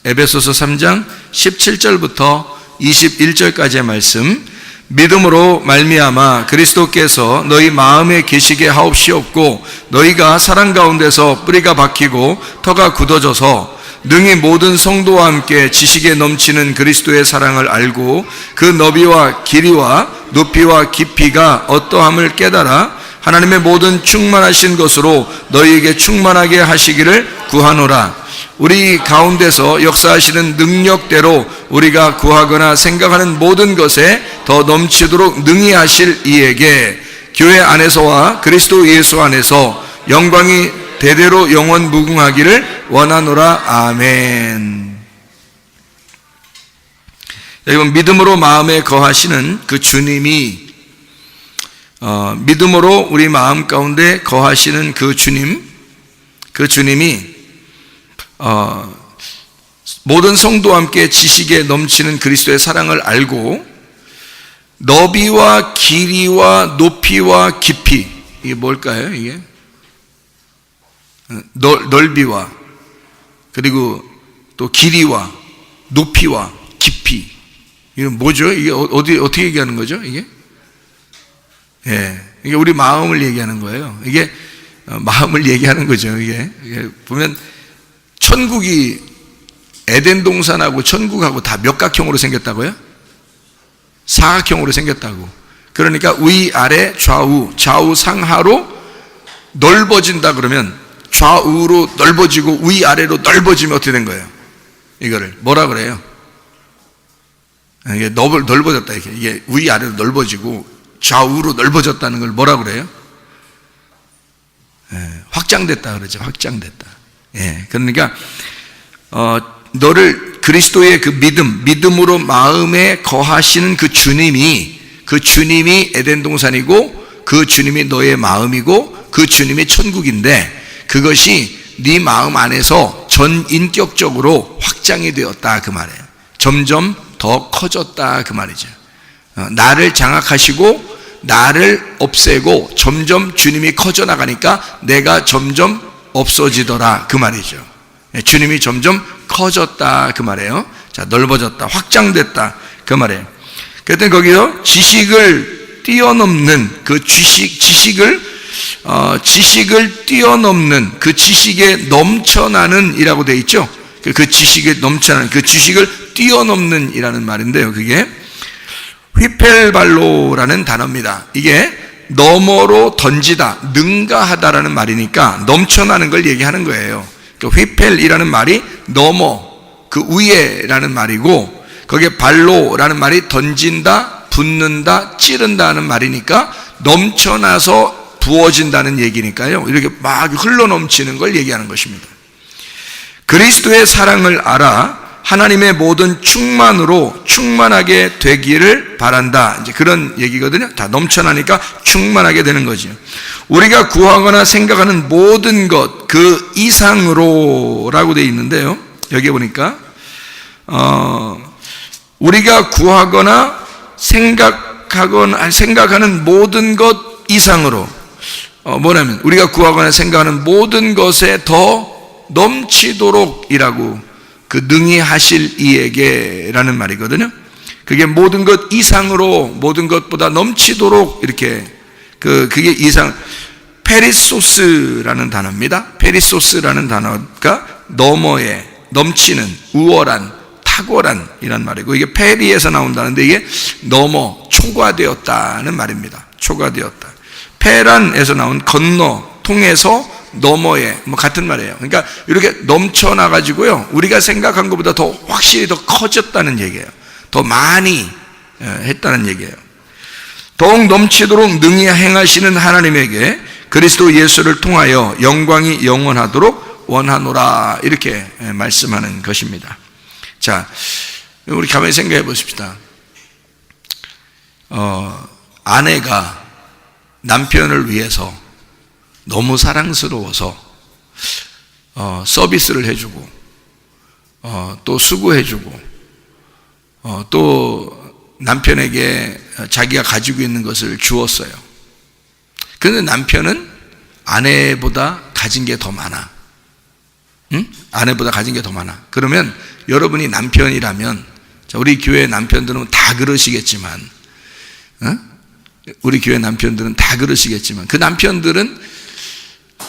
에베소서 3장 17절부터 21절까지의 말씀. 믿음으로 말미암아 그리스도께서 너희 마음에 계시게 하옵시옵고 너희가 사랑 가운데서 뿌리가 박히고 터가 굳어져서 능히 모든 성도와 함께 지식에 넘치는 그리스도의 사랑을 알고 그 너비와 길이와 높이와 깊이가 어떠함을 깨달아 하나님의 모든 충만하신 것으로 너희에게 충만하게 하시기를 구하노라. 우리 가운데서 역사하시는 능력대로 우리가 구하거나 생각하는 모든 것에 더 넘치도록 능히 하실 이에게 교회 안에서와 그리스도 예수 안에서 영광이 대대로 영원 무궁하기를 원하노라. 아멘. 여러분, 믿음으로 마음에 거하시는 그 주님이 믿음으로 우리 마음 가운데 거하시는 그 주님이 모든 성도와 함께 지식에 넘치는 그리스도의 사랑을 알고 너비와 길이와 높이와 깊이, 이게 뭘까요? 이게 넓이와 그리고 또 길이와 높이와 깊이, 이건 뭐죠? 이게 어떻게 얘기하는 거죠? 이게 이게 우리 마음을 얘기하는 거예요. 이게 마음을 얘기하는 거죠. 이게 보면 천국이 에덴 동산하고 천국하고 다 몇 각형으로 생겼다고요? 사각형으로 생겼다고. 그러니까 위아래 좌우 상하로 넓어진다 그러면 좌우로 넓어지고 위아래로 넓어지면 어떻게 된 거예요? 이거를 뭐라 그래요? 이게 넓어졌다. 이게 위아래로 넓어지고 좌우로 넓어졌다는 걸 뭐라 그래요? 확장됐다 그러죠. 확장됐다. 그러니까 너를 그리스도의 그 믿음으로 마음에 거하시는 그 주님이 에덴 동산이고 그 주님이 너의 마음이고 그 주님이 천국인데 그것이 네 마음 안에서 전인격적으로 확장이 되었다 그 말이에요. 점점 더 커졌다 그 말이죠. 나를 장악하시고 나를 없애고 점점 주님이 커져 나가니까 내가 점점 없어지더라 그 말이죠. 주님이 점점 커졌다 그 말이에요. 자, 넓어졌다, 확장됐다 그 말이에요. 그랬더니 거기서 지식을 뛰어넘는 그 지식을 뛰어넘는 그 지식에 넘쳐나는 이라고 되어 있죠. 그 지식에 넘쳐나는 그 지식을 뛰어넘는 이라는 말인데요. 그게 휘펠발로라는 단어입니다. 이게 너머로 던지다, 능가하다라는 말이니까 넘쳐나는 걸 얘기하는 거예요. 그 휘펠이라는 말이 너머, 그 위에라는 말이고 거기에 발로라는 말이 던진다, 붓는다, 찌른다는 말이니까 넘쳐나서 부어진다는 얘기니까요. 이렇게 막 흘러넘치는 걸 얘기하는 것입니다. 그리스도의 사랑을 알아 하나님의 모든 충만으로 충만하게 되기를 바란다. 이제 그런 얘기거든요. 다 넘쳐나니까 충만하게 되는 거죠. 우리가 구하거나 생각하는 모든 것 그 이상으로라고 되어 있는데요. 여기 보니까 우리가 구하거나 생각하는 모든 것 이상으로 뭐냐면 우리가 구하거나 생각하는 모든 것에 더 넘치도록이라고 그 능히 하실 이에게라는 말이거든요. 그게 모든 것 이상으로 모든 것보다 넘치도록 이렇게 그게 이상 페리소스라는 단어입니다. 페리소스라는 단어가 너머에 넘치는 우월한 탁월한 이란 말이고 이게 페리에서 나온다는데 이게 넘어 초과되었다는 말입니다. 초과되었다. 페란에서 나온 건너 통해서 너머에 뭐 같은 말이에요. 그러니까 이렇게 넘쳐나 가지고요. 우리가 생각한 것보다 더 확실히 더 커졌다는 얘기예요. 더 많이 했다는 얘기예요. 더욱 넘치도록 능히 행하시는 하나님에게 그리스도 예수를 통하여 영광이 영원하도록 원하노라 이렇게 말씀하는 것입니다. 자, 우리 가만히 생각해 보십시다. 아내가 남편을 위해서 너무 사랑스러워서 서비스를 해주고 또 수고해주고 또 남편에게 자기가 가지고 있는 것을 주었어요. 그런데 남편은 아내보다 가진 게 더 많아. 응? 아내보다 가진 게 더 많아. 그러면 여러분이 남편이라면, 자, 우리 교회 남편들은 다 그러시겠지만, 우리 교회 남편들은 다 그러시겠지만, 그 남편들은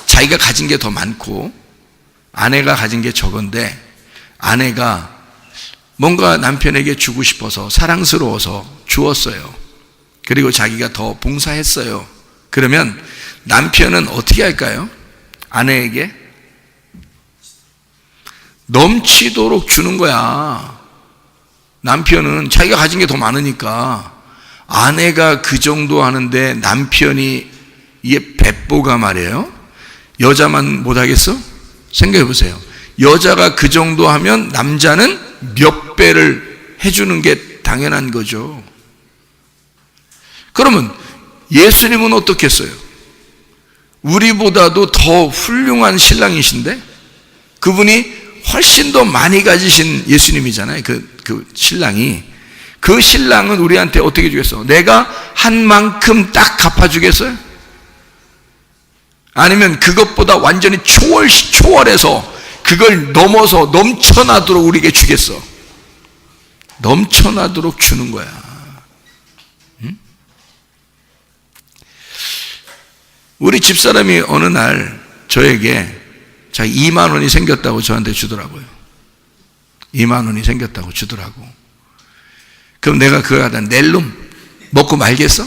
자기가 가진 게 더 많고 아내가 가진 게 적은데, 아내가 뭔가 남편에게 주고 싶어서 사랑스러워서 주었어요. 그리고 자기가 더 봉사했어요. 그러면 남편은 어떻게 할까요? 아내에게 넘치도록 주는 거야. 남편은 자기가 가진 게 더 많으니까. 아내가 그 정도 하는데 남편이, 이게 배보가 말이에요. 여자만 못하겠어? 생각해 보세요. 여자가 그 정도 하면 남자는 몇 배를 해주는 게 당연한 거죠. 그러면 예수님은 어떻겠어요? 우리보다도 더 훌륭한 신랑이신데, 그분이 훨씬 더 많이 가지신 예수님이잖아요. 그 신랑이. 그 신랑은 우리한테 어떻게 주겠어? 내가 한 만큼 딱 갚아주겠어요? 아니면 그것보다 완전히 초월해서 그걸 넘어서 넘쳐나도록 우리에게 주겠어? 넘쳐나도록 주는 거야. 응? 우리 집사람이 어느 날 저에게 자기 2만 원이 생겼다고 저한테 주더라고요. 2만 원이 생겼다고 주더라고. 그럼 내가 그걸 하다 낼름 먹고 말겠어?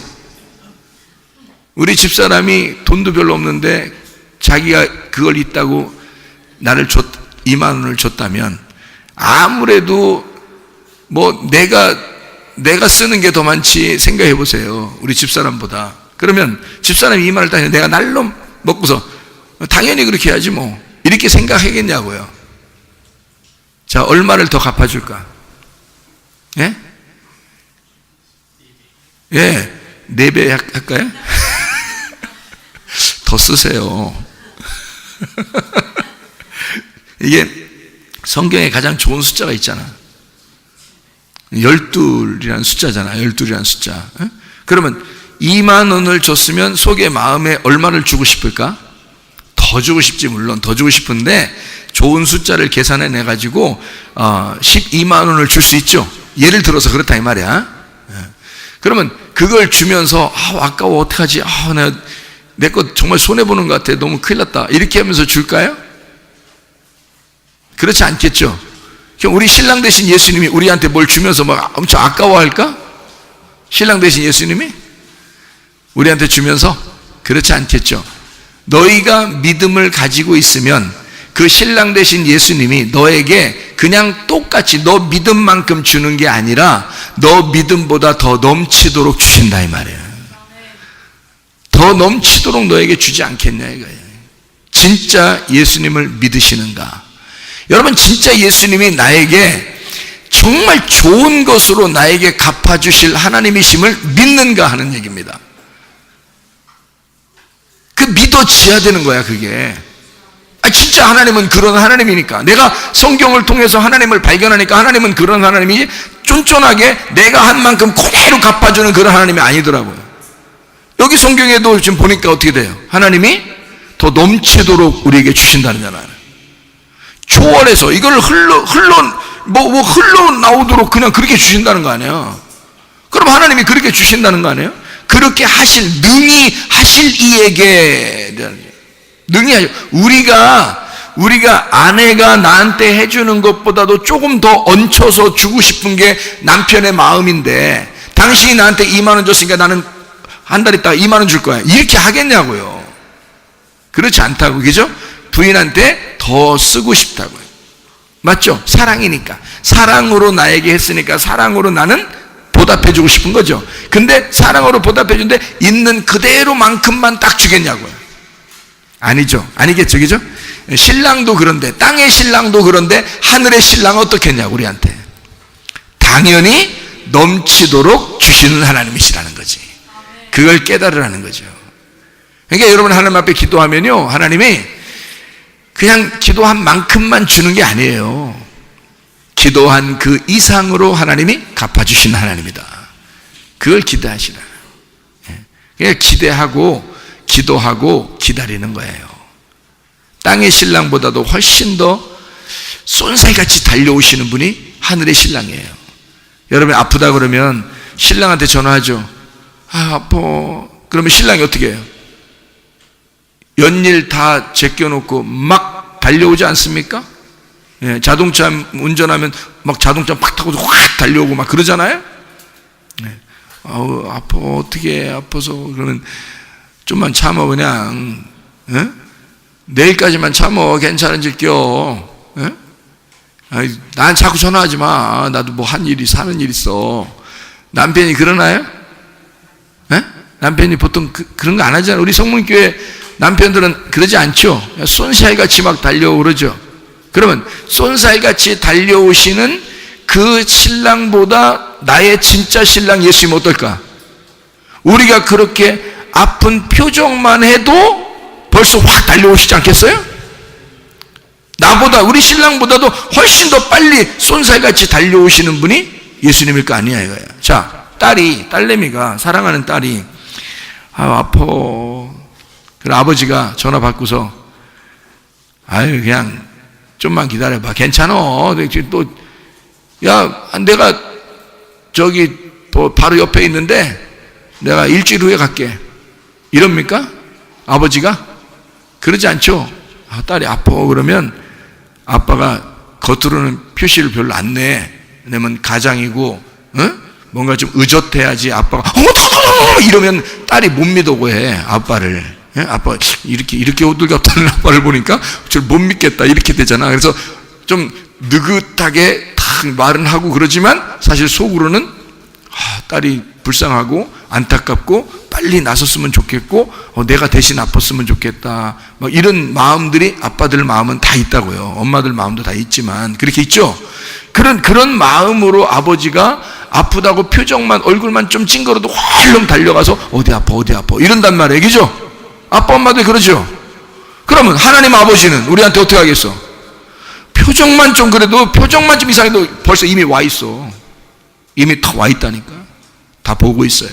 우리 집사람이 돈도 별로 없는데 자기가 그걸 있다고 나를 2만 원을 줬다면, 아무래도 뭐 내가 쓰는 게 더 많지 생각해 보세요. 우리 집사람보다. 그러면 집사람이 2만 원을 따니 내가 날로 먹고서 당연히 그렇게 해야지 뭐, 이렇게 생각하겠냐고요. 자, 얼마를 더 갚아줄까? 예? 예, 4배 할까요? 더 쓰세요. 이게 성경에 가장 좋은 숫자가 있잖아. 12이라는 숫자잖아. 12이라는 숫자. 그러면 2만 원을 줬으면 속의 마음에 얼마를 주고 싶을까? 더 주고 싶지. 물론 더 주고 싶은데 좋은 숫자를 계산해 내가지고 12만 원을 줄 수 있죠. 예를 들어서 그렇다 이 말이야. 그러면 그걸 주면서 아까워, 어떡하지? 내 거 정말 손해보는 것 같아. 너무 큰일 났다. 이렇게 하면서 줄까요? 그렇지 않겠죠. 그럼 우리 신랑 대신 예수님이 우리한테 뭘 주면서 막 엄청 아까워할까? 신랑 대신 예수님이 우리한테 주면서? 그렇지 않겠죠. 너희가 믿음을 가지고 있으면 그 신랑 대신 예수님이 너에게 그냥 똑같이 너 믿음만큼 주는 게 아니라 너 믿음보다 더 넘치도록 주신다 이 말이에요. 더 넘치도록 너에게 주지 않겠냐 이거예요. 진짜 예수님을 믿으시는가? 여러분, 진짜 예수님이 나에게 정말 좋은 것으로 나에게 갚아주실 하나님이심을 믿는가 하는 얘기입니다. 그 믿어져야 되는 거야 그게. 진짜 하나님은 그런 하나님이니까, 내가 성경을 통해서 하나님을 발견하니까 하나님은 그런 하나님이지, 쫀쫀하게 내가 한 만큼 그대로 갚아주는 그런 하나님이 아니더라고요. 여기 성경에도 지금 보니까 어떻게 돼요? 하나님이 더 넘치도록 우리에게 주신다는, 초월해서 이걸 흘러 나오도록 그냥 그렇게 주신다는 거 아니에요? 그럼 하나님이 그렇게 주신다는 거 아니에요? 그렇게 능히 하실 이에게, 능히 하실, 우리가 아내가 나한테 해주는 것보다도 조금 더 얹혀서 주고 싶은 게 남편의 마음인데, 당신이 나한테 2만 원 줬으니까 나는 한 달 있다가 2만 원 줄 거야, 이렇게 하겠냐고요. 그렇지 않다고, 그죠? 부인한테 더 쓰고 싶다고요. 맞죠? 사랑이니까. 사랑으로 나에게 했으니까 사랑으로 나는 보답해주고 싶은 거죠. 근데 사랑으로 보답해주는데 있는 그대로만큼만 딱 주겠냐고요. 아니죠. 아니겠죠, 그죠? 신랑도 그런데, 땅의 신랑도 그런데 하늘의 신랑은 어떻겠냐고, 우리한테. 당연히 넘치도록 주시는 하나님이시라는 거지. 그걸 깨달으라는 거죠. 그러니까 여러분, 하나님 앞에 기도하면요, 하나님이 그냥 기도한 만큼만 주는 게 아니에요. 기도한 그 이상으로 하나님이 갚아주시는 하나님이다. 그걸 기대하시라. 그냥 기대하고 기도하고 기다리는 거예요. 땅의 신랑보다도 훨씬 더 쏜살같이 달려오시는 분이 하늘의 신랑이에요. 여러분 아프다 그러면 신랑한테 전화하죠. 아파. 그러면 신랑이 어떻게 해요? 연일 다 제껴놓고 막 달려오지 않습니까? 예, 자동차 운전하면 막 자동차 팍 타고 확 달려오고 막 그러잖아요. 예. 아우 아파. 어떻게 해? 아파서. 그러면 좀만 참아 그냥. 예? 내일까지만 참아. 괜찮은지 껴. 예? 난 자꾸 전화하지 마. 나도 뭐 한 일이 사는 일 있어. 남편이 그러나요? 예? 남편이 보통 그런 거 안 하잖아요. 우리 성문교회 남편들은 그러지 않죠. 쏜살같이 막 달려오고 그러죠. 그러면 쏜살같이 달려오시는 그 신랑보다 나의 진짜 신랑 예수님 어떨까? 우리가 그렇게 아픈 표정만 해도 벌써 확 달려오시지 않겠어요? 나보다 우리 신랑보다도 훨씬 더 빨리 쏜살같이 달려오시는 분이 예수님일 거 아니야 이거야. 자, 딸내미가 사랑하는 딸이 아파. 그래 아버지가 전화 받고서 아유 그냥 좀만 기다려봐. 괜찮아. 또 야 내가 저기 바로 옆에 있는데 내가 일주일 후에 갈게. 이럽니까? 아버지가? 그러지 않죠. 딸이 아파 그러면 아빠가 겉으로는 표시를 별로 안 내. 왜냐면 가장이고 뭔가 좀 의젓해야지 아빠가 이러면 딸이 못 믿어고 해. 아빠를. 아빠 이렇게 호들갑하는 아빠를 보니까 저 못 믿겠다 이렇게 되잖아. 그래서 좀 느긋하게 탁 말은 하고 그러지만 사실 속으로는 딸이 불쌍하고 안타깝고 빨리 나섰으면 좋겠고 내가 대신 아팠으면 좋겠다. 막 이런 마음들이 아빠들 마음은 다 있다고요. 엄마들 마음도 다 있지만 그렇게 있죠. 그런 마음으로 아버지가 아프다고 표정만 얼굴만 좀 찡그러도 활렁 달려가서 어디 아파 이런단 말이에요. 그죠? 아빠 엄마도 그러죠. 그러면 하나님 아버지는 우리한테 어떻게 하겠어? 표정만 좀 그래도 표정만 좀 이상해도 벌써 이미 와 있어. 이미 다 와 있다니까. 다 보고 있어요.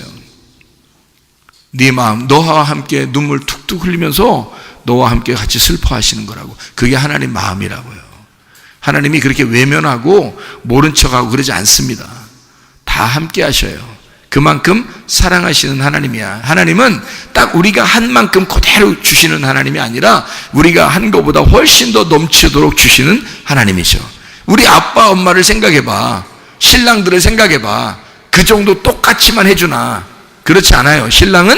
네 마음 너와 함께 눈물 툭툭 흘리면서 너와 함께 같이 슬퍼하시는 거라고. 그게 하나님 마음이라고요. 하나님이 그렇게 외면하고 모른 척하고 그러지 않습니다. 다 함께 하셔요. 그만큼 사랑하시는 하나님이야. 하나님은 딱 우리가 한 만큼 그대로 주시는 하나님이 아니라 우리가 한 것보다 훨씬 더 넘치도록 주시는 하나님이죠. 우리 아빠 엄마를 생각해봐. 신랑들을 생각해봐. 그 정도 똑같이만 해주나? 그렇지 않아요. 신랑은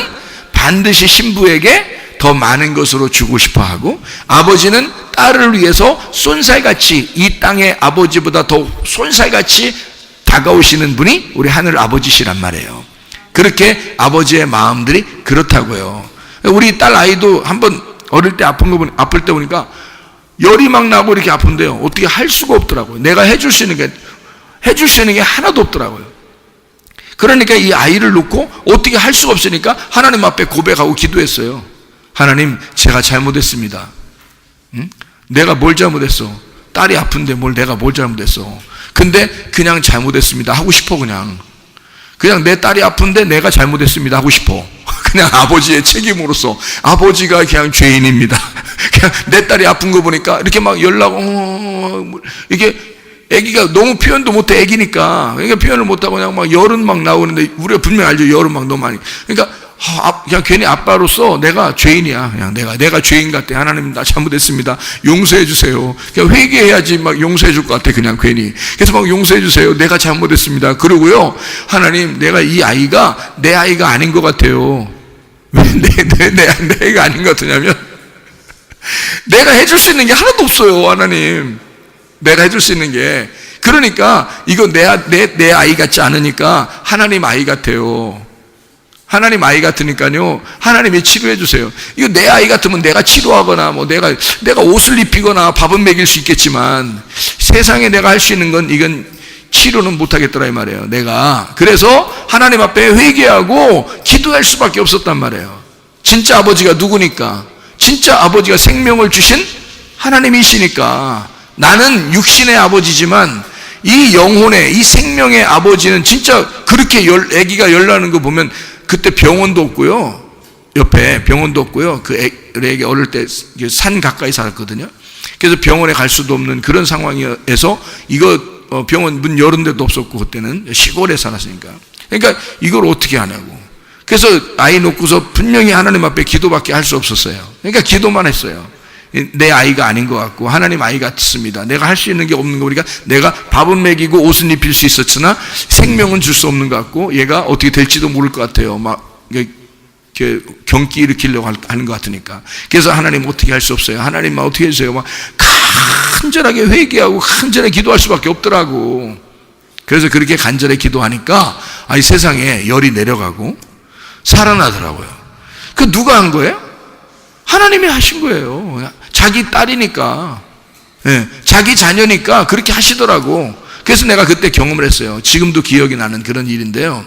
반드시 신부에게 더 많은 것으로 주고 싶어하고 아버지는 딸을 위해서 쏜살같이 이 땅의 아버지보다 더 쏜살같이 다가오시는 분이 우리 하늘 아버지시란 말이에요. 그렇게 아버지의 마음들이 그렇다고요. 우리 딸 아이도 한번 어릴 때 아플 때 보니까 열이 막 나고 이렇게 아픈데요. 어떻게 할 수가 없더라고요. 내가 해줄 수 있는 게 하나도 없더라고요. 그러니까 이 아이를 놓고 어떻게 할 수가 없으니까 하나님 앞에 고백하고 기도했어요. 하나님, 제가 잘못했습니다. 응? 내가 뭘 잘못했어? 딸이 아픈데 내가 뭘 잘못했어? 근데 그냥 잘못했습니다 하고 싶어. 그냥 내 딸이 아픈데 내가 잘못했습니다 하고 싶어. 그냥 아버지의 책임으로서 아버지가 그냥 죄인입니다. 그냥 내 딸이 아픈 거 보니까 이렇게 막 연락 이게 애기가 너무 표현도 못해. 애기니까 그러니까 표현을 못하고 그냥 막 열은 막 나오는데 우리가 분명히 알죠. 열은 막 너무 많이. 그러니까 그냥 괜히 아빠로서 내가 죄인이야. 그냥 내가 죄인 같아. 하나님 나 잘못했습니다. 용서해 주세요. 그냥 회개해야지 막 용서해 줄 것 같아. 그냥 괜히. 그래서 막 용서해 주세요. 내가 잘못했습니다. 그러고요. 하나님, 내가 이 아이가 내 아이가 아닌 것 같아요. 왜 내 아이가 아닌 것 같으냐면 내가 해줄 수 있는 게 하나도 없어요. 하나님, 내가 해줄 수 있는 게. 그러니까 이거 내 아이 같지 않으니까 하나님 아이 같아요. 하나님 아이 같으니까요. 하나님이 치료해 주세요. 이거 내 아이 같으면 내가 치료하거나 내가 옷을 입히거나 밥은 먹일 수 있겠지만 세상에 내가 할 수 있는 건 이건 치료는 못 하겠더라 이 말이에요. 내가. 그래서 하나님 앞에 회개하고 기도할 수밖에 없었단 말이에요. 진짜 아버지가 누구니까? 진짜 아버지가 생명을 주신 하나님이시니까. 나는 육신의 아버지지만 이 영혼의 이 생명의 아버지는 진짜 그렇게 아기가 열나는 거 보면 그때 병원도 없고요. 옆에 병원도 없고요. 그 애기 어릴 때 산 가까이 살았거든요. 그래서 병원에 갈 수도 없는 그런 상황에서 이거 병원 문 열은 데도 없었고, 그때는 시골에 살았으니까. 그러니까 이걸 어떻게 하냐고. 그래서 아이 놓고서 분명히 하나님 앞에 기도밖에 할 수 없었어요. 그러니까 기도만 했어요. 내 아이가 아닌 것 같고 하나님 아이 같습니다. 내가 할 수 있는 게 없는 거 보니까 내가 밥은 먹이고 옷은 입힐 수 있었으나 생명은 줄 수 없는 것 같고 얘가 어떻게 될지도 모를 것 같아요. 막 경기 일으키려고 하는 것 같으니까. 그래서 하나님 어떻게 할 수 없어요. 하나님만 어떻게 해주세요. 막 간절하게 회개하고 간절하게 기도할 수밖에 없더라고. 그래서 그렇게 간절히 기도하니까 아이 세상에 열이 내려가고 살아나더라고요. 그 누가 한 거예요? 하나님이 하신 거예요. 자기 딸이니까, 자기 자녀니까 그렇게 하시더라고. 그래서 내가 그때 경험을 했어요. 지금도 기억이 나는 그런 일인데요.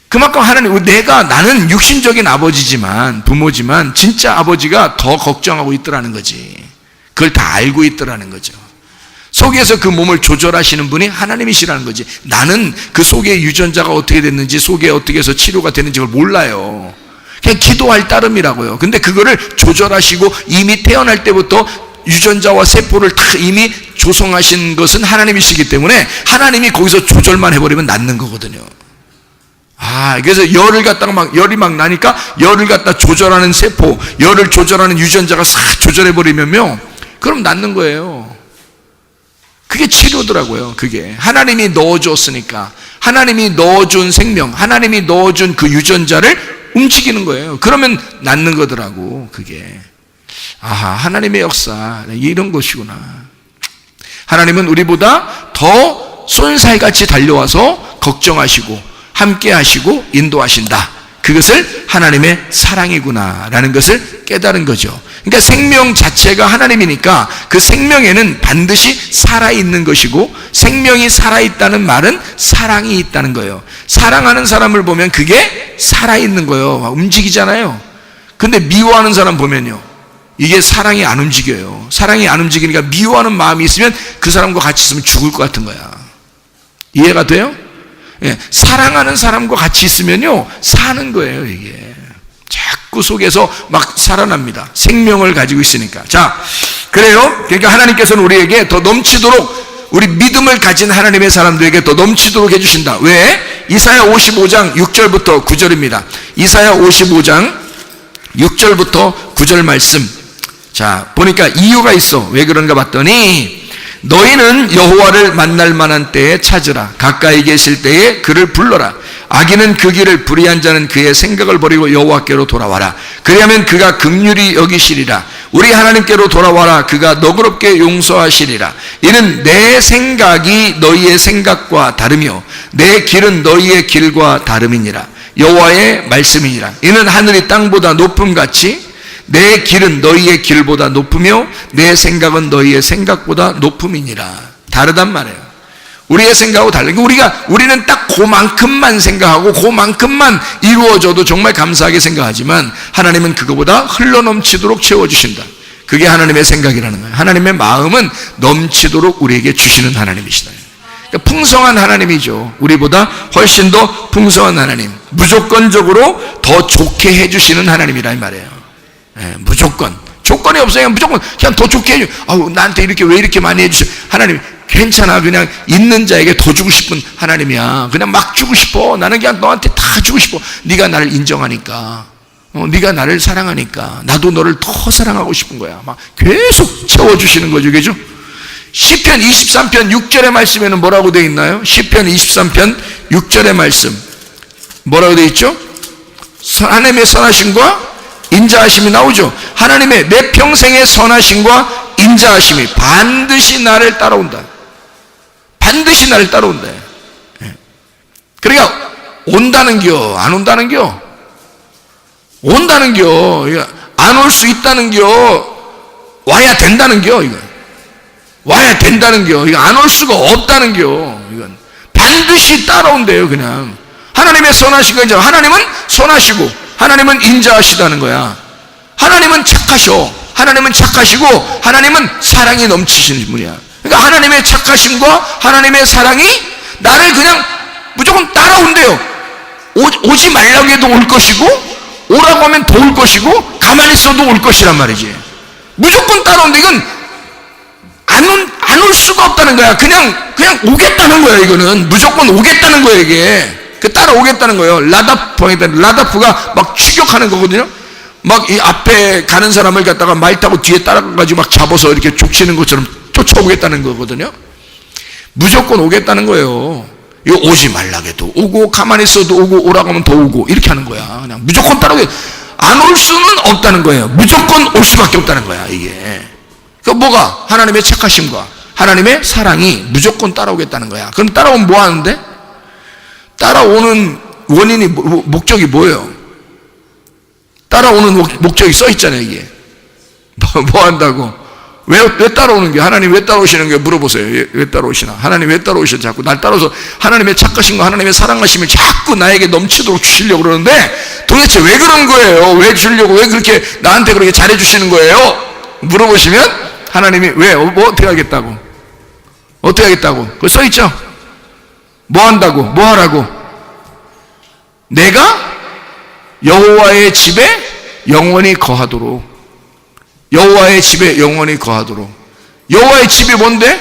그만큼 하나님, 나는 육신적인 아버지지만, 부모지만 진짜 아버지가 더 걱정하고 있더라는 거지. 그걸 다 알고 있더라는 거죠. 속에서 그 몸을 조절하시는 분이 하나님이시라는 거지. 나는 그 속에 유전자가 어떻게 됐는지, 속에 어떻게 해서 치료가 되는지 그걸 몰라요. 그냥 기도할 따름이라고요. 근데 그거를 조절하시고 이미 태어날 때부터 유전자와 세포를 다 이미 조성하신 것은 하나님이시기 때문에 하나님이 거기서 조절만 해버리면 낫는 거거든요. 그래서 열이 막 나니까 열을 갖다 조절하는 세포, 열을 조절하는 유전자가 싹 조절해버리면요, 그럼 낫는 거예요. 그게 치료더라고요. 그게 하나님이 넣어줬으니까, 하나님이 넣어준 생명, 하나님이 넣어준 그 유전자를 움직이는 거예요. 그러면 낫는 거더라고. 그게 하나님의 역사, 이런 것이구나. 하나님은 우리보다 더 쏜살같이 달려와서 걱정하시고 함께 하시고 인도하신다. 그것을 하나님의 사랑이구나라는 것을 깨달은 거죠. 그러니까 생명 자체가 하나님이니까 그 생명에는 반드시 살아있는 것이고, 생명이 살아있다는 말은 사랑이 있다는 거예요. 사랑하는 사람을 보면 그게 살아있는 거예요. 움직이잖아요. 근데 미워하는 사람 보면요, 이게 사랑이 안 움직여요. 사랑이 안 움직이니까 미워하는 마음이 있으면 그 사람과 같이 있으면 죽을 것 같은 거야. 이해가 돼요? 사랑하는 사람과 같이 있으면요, 사는 거예요. 이게 자꾸 속에서 막 살아납니다. 생명을 가지고 있으니까. 자, 그래요. 그러니까 하나님께서는 우리에게 더 넘치도록, 우리 믿음을 가진 하나님의 사람들에게 더 넘치도록 해주신다. 왜? 이사야 55장 6절부터 9절입니다. 이사야 55장 6절부터 9절 말씀. 자, 보니까 이유가 있어. 왜 그런가 봤더니, 너희는 여호와를 만날 만한 때에 찾으라. 가까이 계실 때에 그를 불러라. 악인은 그 길을 불의한 자는 그의 생각을 버리고 여호와께로 돌아와라. 그리하면 그가 긍휼히 여기시리라. 우리 하나님께로 돌아와라. 그가 너그럽게 용서하시리라. 이는 내 생각이 너희의 생각과 다르며 내 길은 너희의 길과 다름이니라. 여호와의 말씀이니라. 이는 하늘이 땅보다 높음같이 내 길은 너희의 길보다 높으며 내 생각은 너희의 생각보다 높음이니라. 다르단 말이에요. 우리의 생각하고 다르게, 우리는 딱 그만큼만 생각하고 그만큼만 이루어져도 정말 감사하게 생각하지만 하나님은 그거보다 흘러넘치도록 채워주신다. 그게 하나님의 생각이라는 거예요. 하나님의 마음은 넘치도록 우리에게 주시는 하나님이시다. 그러니까 풍성한 하나님이죠. 우리보다 훨씬 더 풍성한 하나님, 무조건적으로 더 좋게 해주시는 하나님이라 이 말이에요. 무조건, 조건이 없어요. 무조건 그냥 더 좋게 해줘. 나한테 이렇게 왜 이렇게 많이 해주세요. 하나님 괜찮아. 그냥 있는 자에게 더 주고 싶은 하나님이야. 그냥 막 주고 싶어. 나는 그냥 너한테 다 주고 싶어. 네가 나를 인정하니까, 네가 나를 사랑하니까 나도 너를 더 사랑하고 싶은 거야. 막 계속 채워주시는 거죠. 그죠? 시편 23편 6절의 말씀에는 뭐라고 되어 있나요? 시편 23편 6절의 말씀 뭐라고 되어 있죠? 하나님의 선하심과 인자하심이 나오죠. 하나님의 내 평생의 선하심과 인자하심이 반드시 나를 따라온다. 반드시 나를 따라온다. 그러니까 온다는겨, 안 온다는겨? 온다는겨. 안 올 수 있다는겨. 와야 된다는겨. 이거 와야 된다는겨. 이거 안 올 수가 없다는겨. 이건 반드시 따라온대요. 그냥 하나님의 선하신 거죠. 하나님은 선하시고 하나님은 인자하시다는 거야. 하나님은 착하셔. 하나님은 착하시고 하나님은 사랑이 넘치시는 분이야. 그러니까 하나님의 착하심과 하나님의 사랑이 나를 그냥 무조건 따라온대요. 오지 말라고 해도 올 것이고 오라고 하면 더 올 것이고 가만히 있어도 올 것이란 말이지. 무조건 따라오는데 이건 안 올 수가 없다는 거야. 그냥 오겠다는 거야. 이거는 무조건 오겠다는 거야. 이게 따라오겠다는 거예요. 라다프가 막 추격하는 거거든요. 막 이 앞에 가는 사람을 갖다가 말 타고 뒤에 따라가가지고 막 잡아서 이렇게 족치는 것처럼 쫓아오겠다는 거거든요. 무조건 오겠다는 거예요. 이거 오지 말라게도 오고 가만히 있어도 오고 오라고 하면 더 오고 이렇게 하는 거야. 그냥 무조건 따라오게 안 올 수는 없다는 거예요. 무조건 올 수밖에 없다는 거야. 이게 그 뭐가 하나님의 착하심과 하나님의 사랑이 무조건 따라오겠다는 거야. 그럼 따라오면 뭐 하는데? 따라오는 원인이 목적이 뭐예요? 따라오는 목적이 써 있잖아요. 이게 뭐 한다고? 왜 따라오는 게? 하나님 왜 따라오시는 게? 물어보세요. 왜 따라오시나? 하나님 왜 따라오셔? 자꾸 날 따라서 하나님의 착하심과 하나님의 사랑하심을 자꾸 나에게 넘치도록 주시려고 그러는데 도대체 왜 그런 거예요? 왜 주려고? 왜 그렇게 나한테 그렇게 잘해 주시는 거예요? 물어보시면 하나님이 왜? 뭐 어떻게 하겠다고? 어떻게 하겠다고? 그거 써 있죠? 뭐 한다고? 뭐 하라고? 내가 여호와의 집에 영원히 거하도록. 여호와의 집에 영원히 거하도록. 여호와의 집이 뭔데?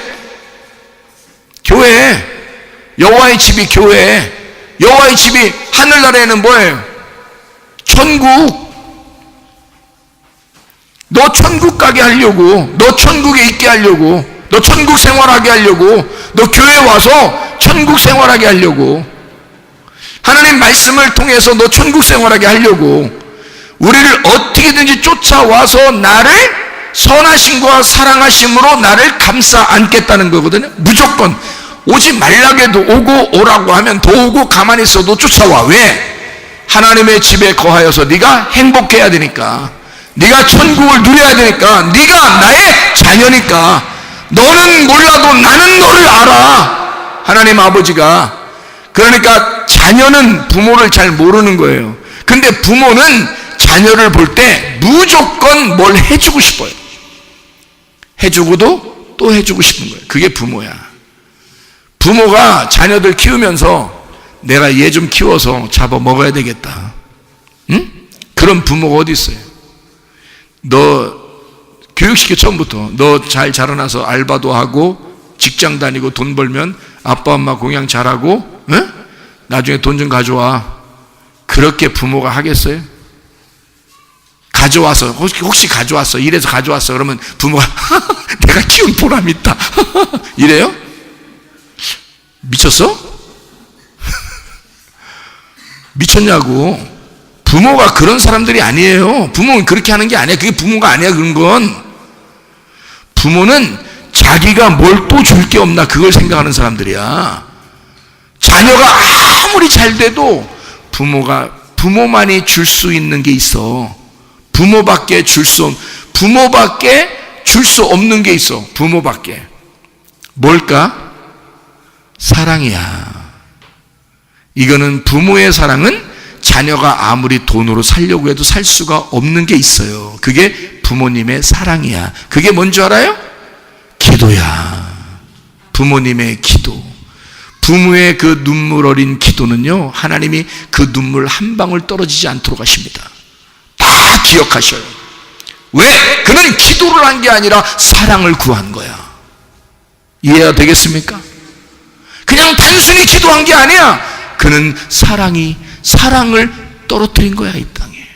교회. 여호와의 집이 교회. 여호와의 집이 하늘나라에는 뭐예요? 천국. 너 천국 가게 하려고, 너 천국에 있게 하려고, 너 천국 생활하게 하려고, 너 교회 와서 천국 생활하게 하려고, 하나님 말씀을 통해서 너 천국 생활하게 하려고 우리를 어떻게든지 쫓아와서 나를 선하심과 사랑하심으로 나를 감싸 안겠다는 거거든요. 무조건 오지 말라게도 오고 오라고 하면 더 오고 가만히 있어도 쫓아와. 왜? 하나님의 집에 거하여서 네가 행복해야 되니까, 네가 천국을 누려야 되니까, 네가 나의 자녀니까. 너는 몰라도 나는 너를 알아. 하나님 아버지가. 그러니까 자녀는 부모를 잘 모르는 거예요. 근데 부모는 자녀를 볼 때 무조건 뭘 해주고 싶어요. 해주고도 또 해주고 싶은 거예요. 그게 부모야. 부모가 자녀들 키우면서 내가 얘 좀 키워서 잡아 먹어야 되겠다. 응? 그런 부모가 어디 있어요? 너 교육시켜 처음부터. 너 잘 자라나서 알바도 하고 직장 다니고 돈 벌면 아빠 엄마 공양 잘하고, 응? 나중에 돈 좀 가져와. 그렇게 부모가 하겠어요? 가져와서 혹시 가져왔어, 이래서 가져왔어 그러면 부모가 내가 키운 보람 있다 이래요? 미쳤어? 미쳤냐고. 부모가 그런 사람들이 아니에요. 부모는 그렇게 하는 게 아니야. 그게 부모가 아니야. 그런 건 부모는 자기가 뭘 또 줄 게 없나 그걸 생각하는 사람들이야. 자녀가 아무리 잘 돼도 부모만이 줄 수 있는 게 있어. 부모밖에 줄 수 없는 게 있어. 부모밖에. 뭘까? 사랑이야. 이거는 부모의 사랑은 자녀가 아무리 돈으로 살려고 해도 살 수가 없는 게 있어요. 그게 부모님의 사랑이야. 그게 뭔지 알아요? 기도야. 부모님의 기도. 부모의 그 눈물 어린 기도는요, 하나님이 그 눈물 한 방울 떨어지지 않도록 하십니다. 다 기억하셔요. 왜? 그는 기도를 한 게 아니라 사랑을 구한 거야. 이해가 되겠습니까? 그냥 단순히 기도한 게 아니야. 그는 사랑을 떨어뜨린 거야. 이 땅에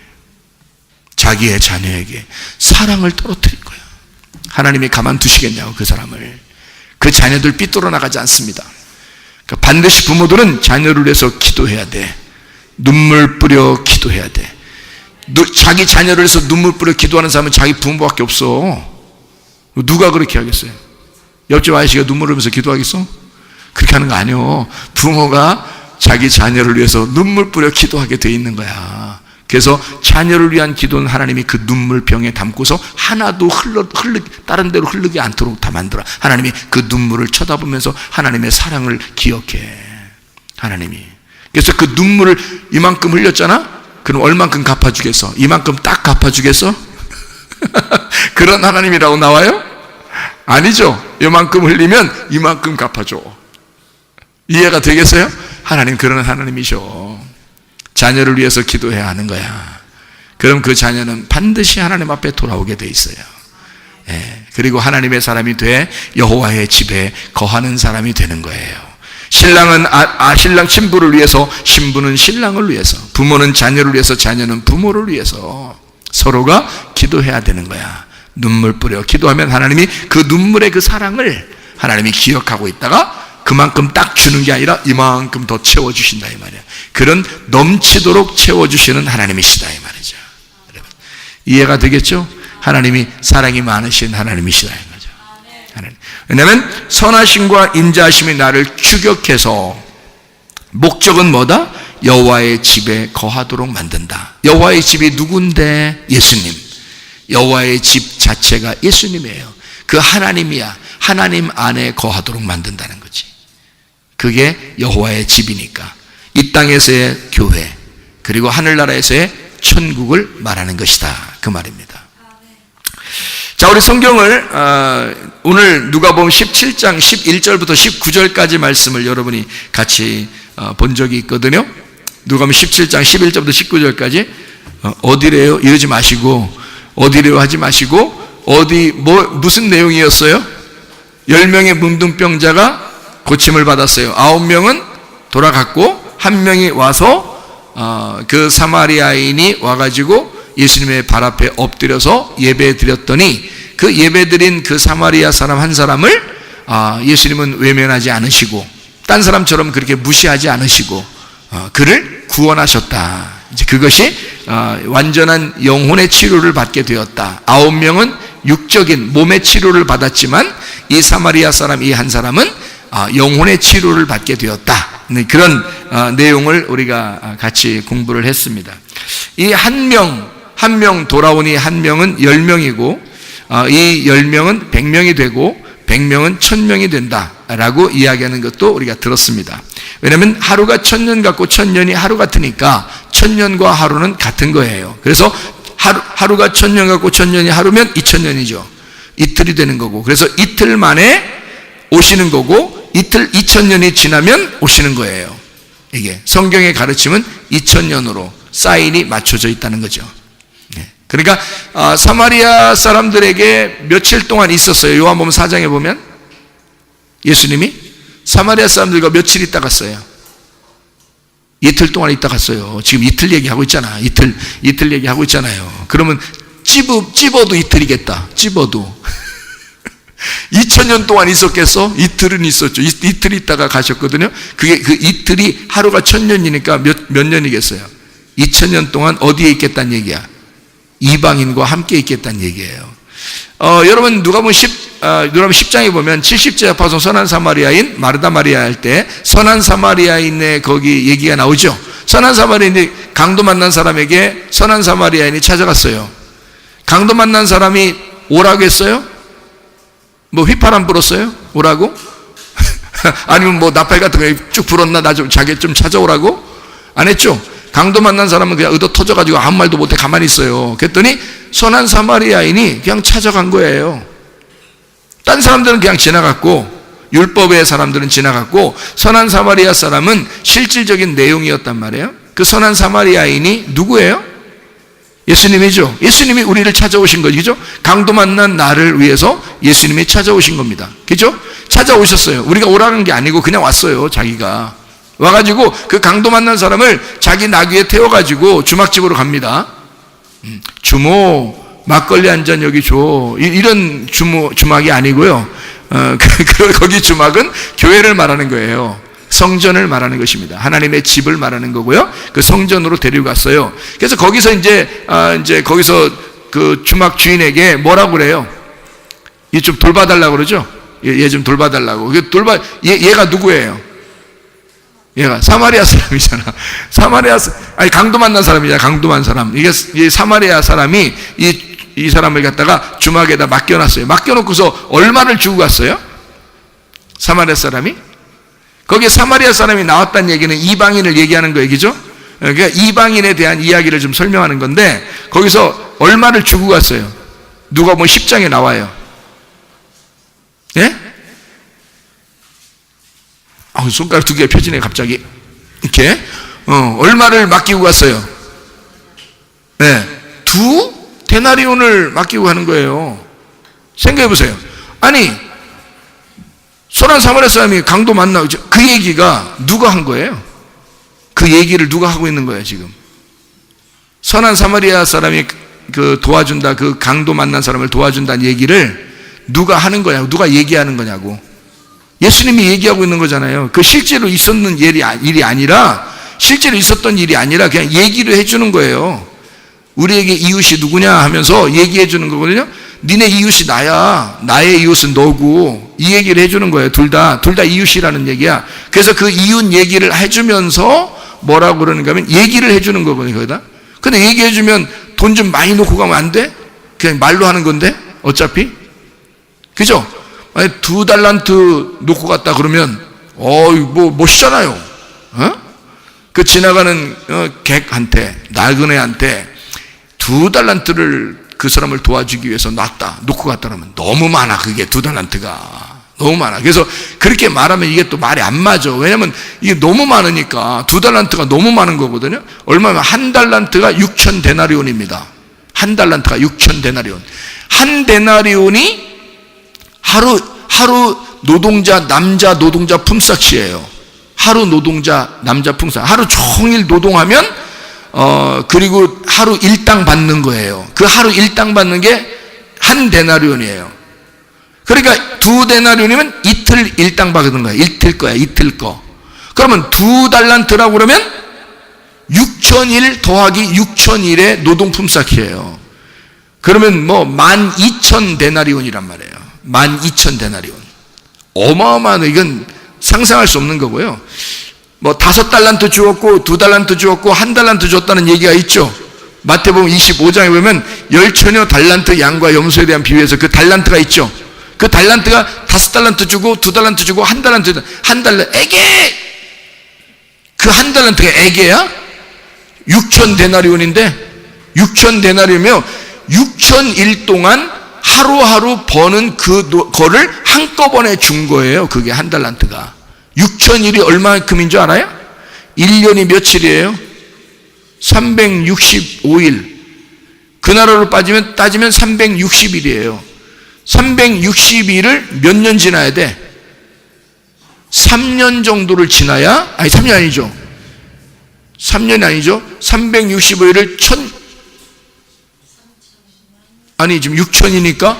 자기의 자녀에게 사랑을 떨어뜨린 거야. 하나님이 가만두시겠냐고. 그 사람을. 그 자녀들 삐뚤어 나가지 않습니다. 그러니까 반드시 부모들은 자녀를 위해서 기도해야 돼. 눈물 뿌려 기도해야 돼. 자기 자녀를 위해서 눈물 뿌려 기도하는 사람은 자기 부모밖에 없어. 누가 그렇게 하겠어요? 옆집 아저씨가 눈물 흘리면서 기도하겠어? 그렇게 하는 거 아니에요. 부모가 자기 자녀를 위해서 눈물 뿌려 기도하게 돼 있는 거야. 그래서 자녀를 위한 기도는 하나님이 그 눈물병에 담고서 하나도 다른 데로 흐르지 않도록 다 만들어. 하나님이 그 눈물을 쳐다보면서 하나님의 사랑을 기억해. 하나님이. 그래서 그 눈물을 이만큼 흘렸잖아? 그럼 얼만큼 갚아주겠어? 이만큼 딱 갚아주겠어? 그런 하나님이라고 나와요? 아니죠. 이만큼 흘리면 이만큼 갚아줘. 이해가 되겠어요? 하나님 그런 하나님이셔. 자녀를 위해서 기도해야 하는 거야. 그럼 그 자녀는 반드시 하나님 앞에 돌아오게 돼 있어요. 예, 그리고 하나님의 사람이 돼 여호와의 집에 거하는 사람이 되는 거예요. 신랑은 신랑 신부를 위해서, 신부는 신랑을 위해서, 부모는 자녀를 위해서, 자녀는 부모를 위해서 서로가 기도해야 되는 거야. 눈물 뿌려 기도하면 하나님이 그 눈물의 그 사랑을 하나님이 기억하고 있다가 그만큼 딱 주는 게 아니라 이만큼 더 채워주신다 이 말이야. 그런 넘치도록 채워주시는 하나님이시다 이 말이죠. 여러분 이해가 되겠죠? 하나님이 사랑이 많으신 하나님이시다 이 거죠. 하나님. 왜냐하면 선하심과 인자하심이 나를 추격해서 목적은 뭐다? 여호와의 집에 거하도록 만든다. 여호와의 집이 누군데? 예수님. 여호와의 집 자체가 예수님이에요. 그 하나님이야. 하나님 안에 거하도록 만든다는 거지. 그게 여호와의 집이니까 이 땅에서의 교회 그리고 하늘나라에서의 천국을 말하는 것이다 그 말입니다. 자, 우리 성경을 오늘 누가복음 17장 11절부터 19절까지 말씀을 여러분이 같이 본 적이 있거든요. 누가복음 17장 11절부터 19절까지 어디래요? 이러지 마시고 어디래요 하지 마시고 무슨 내용이었어요? 10명의 문둥병자가 고침을 받았어요. 9명은 돌아갔고 1명이 와서 그 사마리아인이 와가지고 예수님의 발 앞에 엎드려서 예배 드렸더니 그 예배 드린 그 사마리아 사람 한 사람을 예수님은 외면하지 않으시고 딴 사람처럼 그렇게 무시하지 않으시고 그를 구원하셨다. 이제 그것이 완전한 영혼의 치료를 받게 되었다. 9명은 육적인 몸의 치료를 받았지만 이 사마리아 사람 이 한 사람은 영혼의 치료를 받게 되었다. 그런 내용을 우리가 같이 공부를 했습니다. 이 한 명 돌아오니 한 명은 10명이고 이 10명은 100명이 되고 100명은 1000명이 된다라고 이야기하는 것도 우리가 들었습니다. 왜냐하면 하루가 1000년 같고 1000년이 하루 같으니까 1000년과 하루는 같은 거예요. 그래서 하루가 1000년 같고 1000년이 하루면 2000년이죠. 이틀이 되는 거고 그래서 이틀 만에 오시는 거고 이틀 2000년이 지나면 오시는 거예요. 이게 성경의 가르침은 2000년으로 사인이 맞춰져 있다는 거죠. 그러니까 사마리아 사람들에게 며칠 동안 있었어요. 요한복음 4장에 보면 예수님이 사마리아 사람들과 며칠 있다 갔어요. 이틀 동안 있다 갔어요. 지금 이틀 얘기하고 있잖아. 이틀 얘기하고 있잖아요. 그러면 찝어도 이틀이겠다. 찝어도 2000년 동안 있었겠어? 이틀은 있었죠. 이틀 있다가 가셨거든요. 그게 그 이틀이 하루가 1000년이니까 몇 년이겠어요? 2000년 동안 어디에 있겠다는 얘기야? 이방인과 함께 있겠다는 얘기예요. 여러분 누가복음 10장에 보면 70째 아파서 선한 사마리아인 마르다 마리아 할 때 선한 사마리아인의 거기 얘기가 나오죠. 선한 사마리아인이 강도 만난 사람에게 선한 사마리아인이 찾아갔어요. 강도 만난 사람이 오라고 했어요? 뭐 휘파람 불었어요? 오라고? 아니면 뭐 나팔 같은 거 쭉 불었나? 나 좀 자기 좀 찾아오라고? 안 했죠? 강도 만난 사람은 그냥 의도 터져가지고 아무 말도 못해 가만히 있어요. 그랬더니 선한 사마리아인이 그냥 찾아간 거예요. 딴 사람들은 그냥 지나갔고 율법의 사람들은 지나갔고 선한 사마리아 사람은 실질적인 내용이었단 말이에요. 그 선한 사마리아인이 누구예요? 예수님이죠. 예수님이 우리를 찾아오신 거죠. 강도 만난 나를 위해서 예수님이 찾아오신 겁니다. 그죠? 찾아오셨어요. 우리가 오라는 게 아니고 그냥 왔어요. 자기가 와가지고 그 강도 만난 사람을 자기 나귀에 태워가지고 주막집으로 갑니다. 주모 막걸리 한 잔 여기 줘. 이런 주막이 아니고요. 거기 주막은 교회를 말하는 거예요. 성전을 말하는 것입니다. 하나님의 집을 말하는 거고요. 그 성전으로 데리고 갔어요. 그래서 거기서 이제 거기서 그 주막 주인에게 뭐라고 그래요? 얘 좀 돌봐달라고 그러죠? 얘 좀 돌봐달라고. 얘가 누구예요? 얘가 사마리아 사람이잖아. 강도 만난 사람이잖아. 강도 만난 사람. 이게 사마리아 사람이 이 사람을 갖다가 주막에다 맡겨놨어요. 맡겨놓고서 얼마를 주고 갔어요? 사마리아 사람이? 거기에 사마리아 사람이 나왔다는 얘기는 이방인을 얘기하는 거 얘기죠? 그러니까 이방인에 대한 이야기를 좀 설명하는 건데 거기서 얼마를 주고 갔어요? 누가복음 10장에 나와요. 예? 손가락 두 개 펴지네 갑자기 이렇게 얼마를 맡기고 갔어요? 네, 데나리온을 맡기고 하는 거예요. 생각해 보세요. 아니, 선한 사마리아 사람이 강도 만나고 그 얘기가 누가 한 거예요? 그 얘기를 누가 하고 있는 거예요, 지금? 선한 사마리아 사람이 그 도와준다, 그 강도 만난 사람을 도와준다는 얘기를 누가 하는 거냐고, 누가 얘기하는 거냐고. 예수님이 얘기하고 있는 거잖아요. 그 실제로 있었는 일이 아니라, 실제로 있었던 일이 아니라 그냥 얘기를 해주는 거예요. 우리에게 이웃이 누구냐 하면서 얘기해 주는 거거든요. 니네 이웃이 나야, 나의 이웃은 너고, 이 얘기를 해주는 거예요. 둘 다 이웃이라는 얘기야. 그래서 그 이웃 얘기를 해주면서 뭐라고 그러는가 하면 얘기를 해주는 거거든요, 거기다. 근데 얘기해주면 돈 좀 많이 놓고 가면 안 돼? 그냥 말로 하는 건데, 어차피. 그죠? 만약 2달란트 놓고 갔다 그러면, 멋있잖아요. 어? 그 지나가는 객한테, 나그네한테 2달란트를 그 사람을 도와주기 위해서 놓고 갔다 그러면 너무 많아, 그게 2달란트가. 너무 많아. 그래서 그렇게 말하면 이게 또 말이 안 맞아. 왜냐면 이게 너무 많으니까 2달란트가 너무 많은 거거든요. 얼마면 1달란트가 6천 데나리온입니다. 1달란트가 6천 데나리온. 1데나리온이 하루 노동자, 남자 노동자 품삯이에요. 하루 노동자, 남자 품삯. 하루 종일 노동하면 그리고 하루 일당 받는 거예요. 그 하루 일당 받는 게 1데나리온이에요. 그러니까 2데나리온이면 이틀 일당 받는 거예요. 이틀 거야, 이틀 거. 그러면 2달란트라고 그러면 6,000일 더하기 6,000일의 노동 품삯이에요. 그러면 12,000데나리온이란 말이에요. 12,000데나리온. 어마어마한, 이건 상상할 수 없는 거고요. 5달란트 주었고 2달란트 주었고 1달란트 줬다는 얘기가 있죠. 마태복음 25장에 보면 10처녀 달란트 양과 염소에 대한 비유에서 그 달란트가 있죠. 그 달란트가 5달란트 주고 2달란트 주고 1달란트 주고 1달란트 에게, 그 1달란트가 에게야? 6,000데나리온인데 6,000데나리온이면 6,000일 동안 하루하루 버는 그거를 한꺼번에 준 거예요. 그게 1달란트가. 6,000일이 얼마만큼인 줄 알아요? 1년이 며칠이에요? 365일. 그 나라로 따지면 360일이에요. 360일을 몇 년 지나야 돼? 3년 정도를 지나야, 3년 아니죠. 3년이 아니죠. 365일을 지금 6,000이니까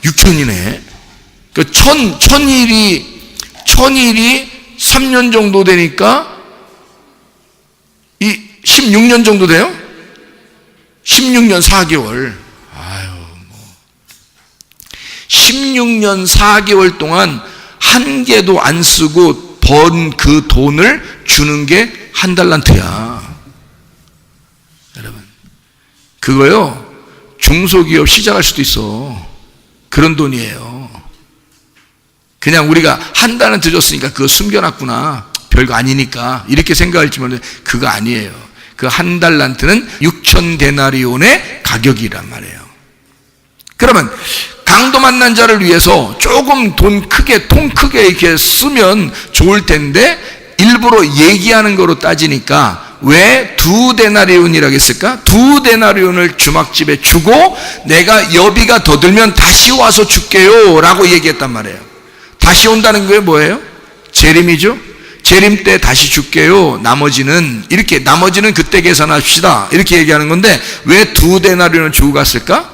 6,000이네. 그 1,000일이 3년 정도 되니까 16년 정도 돼요? 16년 4개월. 16년 4개월 동안 한 개도 안 쓰고 번 그 돈을 주는 게 1달란트야. 여러분, 그거요, 중소기업 시작할 수도 있어. 그런 돈이에요. 그냥 우리가 1달란트 줬으니까 그거 숨겨놨구나, 별거 아니니까 이렇게 생각할지 모르는데 그거 아니에요. 그 1달란트는 6,000데나리온의 가격이란 말이에요. 그러면 강도 만난 자를 위해서 조금 돈 크게 이렇게 쓰면 좋을 텐데 일부러 얘기하는 거로 따지니까 왜 2데나리온이라고 했을까? 2데나리온을 주막집에 주고 내가 여비가 더 들면 다시 와서 줄게요 라고 얘기했단 말이에요. 다시 온다는 게 뭐예요? 재림이죠. 재림 때 다시 줄게요. 나머지는 그때 계산합시다. 이렇게 얘기하는 건데 왜 2데나리온을 주고 갔을까?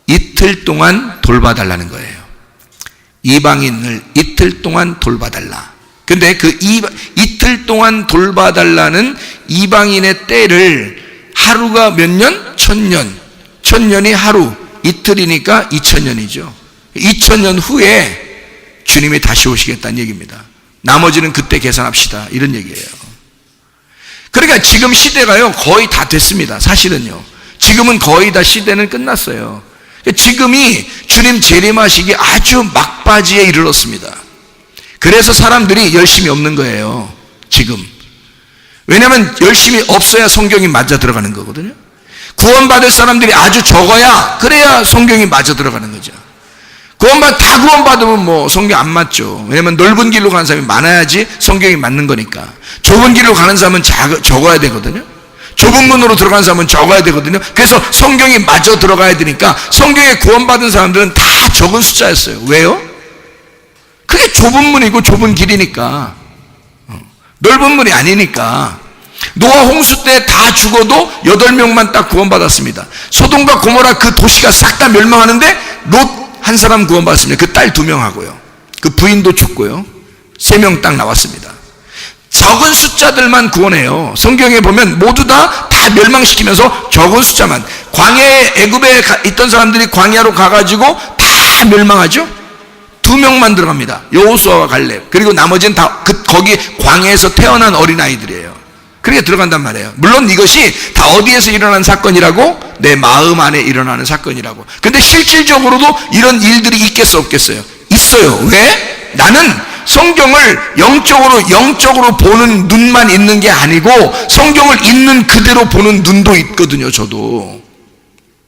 이틀 동안 돌봐달라는 거예요. 이방인을 이틀 동안 돌봐달라. 근데 그 이틀 동안 돌봐달라는 이방인의 때를 하루가 몇 년? 1,000년. 1,000년이 하루, 이틀이니까 2,000년이죠. 2,000년 후에 주님이 다시 오시겠다는 얘기입니다. 나머지는 그때 계산합시다. 이런 얘기예요. 그러니까 지금 시대가요, 거의 다 됐습니다. 사실은요. 지금은 거의 다 시대는 끝났어요. 지금이 주님 재림하시기 아주 막바지에 이르렀습니다. 그래서 사람들이 열심히 없는 거예요. 지금. 왜냐하면 열심히 없어야 성경이 맞아 들어가는 거거든요. 구원받을 사람들이 아주 적어야, 그래야 성경이 맞아 들어가는 거죠. 다 구원받으면 성경 안 맞죠. 왜냐하면 넓은 길로 가는 사람이 많아야지 성경이 맞는 거니까. 좁은 길로 가는 사람은 적어야 되거든요. 좁은 문으로 들어간 사람은 적어야 되거든요. 그래서 성경이 마저 들어가야 되니까 성경에 구원받은 사람들은 다 적은 숫자였어요. 왜요? 그게 좁은 문이고 좁은 길이니까, 넓은 문이 아니니까. 노아 홍수 때 다 죽어도 8명만 딱 구원받았습니다. 소돔과 고모라 그 도시가 싹 다 멸망하는데 롯 한 사람 구원받았습니다. 그 딸 2명하고요. 그 부인도 죽고요. 3명 딱 나왔습니다. 적은 숫자들만 구원해요. 성경에 보면 모두 다 멸망시키면서 적은 숫자만. 광야에, 애굽에 있던 사람들이 광야로 가가지고 다 멸망하죠. 2명만 들어갑니다. 여호수아와 갈렙. 그리고 나머지는 다 거기 광야에서 태어난 어린아이들이에요. 그렇게 들어간단 말이에요. 물론 이것이 다 어디에서 일어난 사건이라고? 내 마음 안에 일어나는 사건이라고. 근데 실질적으로도 이런 일들이 있겠어 없겠어요? 있어요. 왜? 나는 성경을 영적으로 보는 눈만 있는 게 아니고 성경을 있는 그대로 보는 눈도 있거든요. 저도.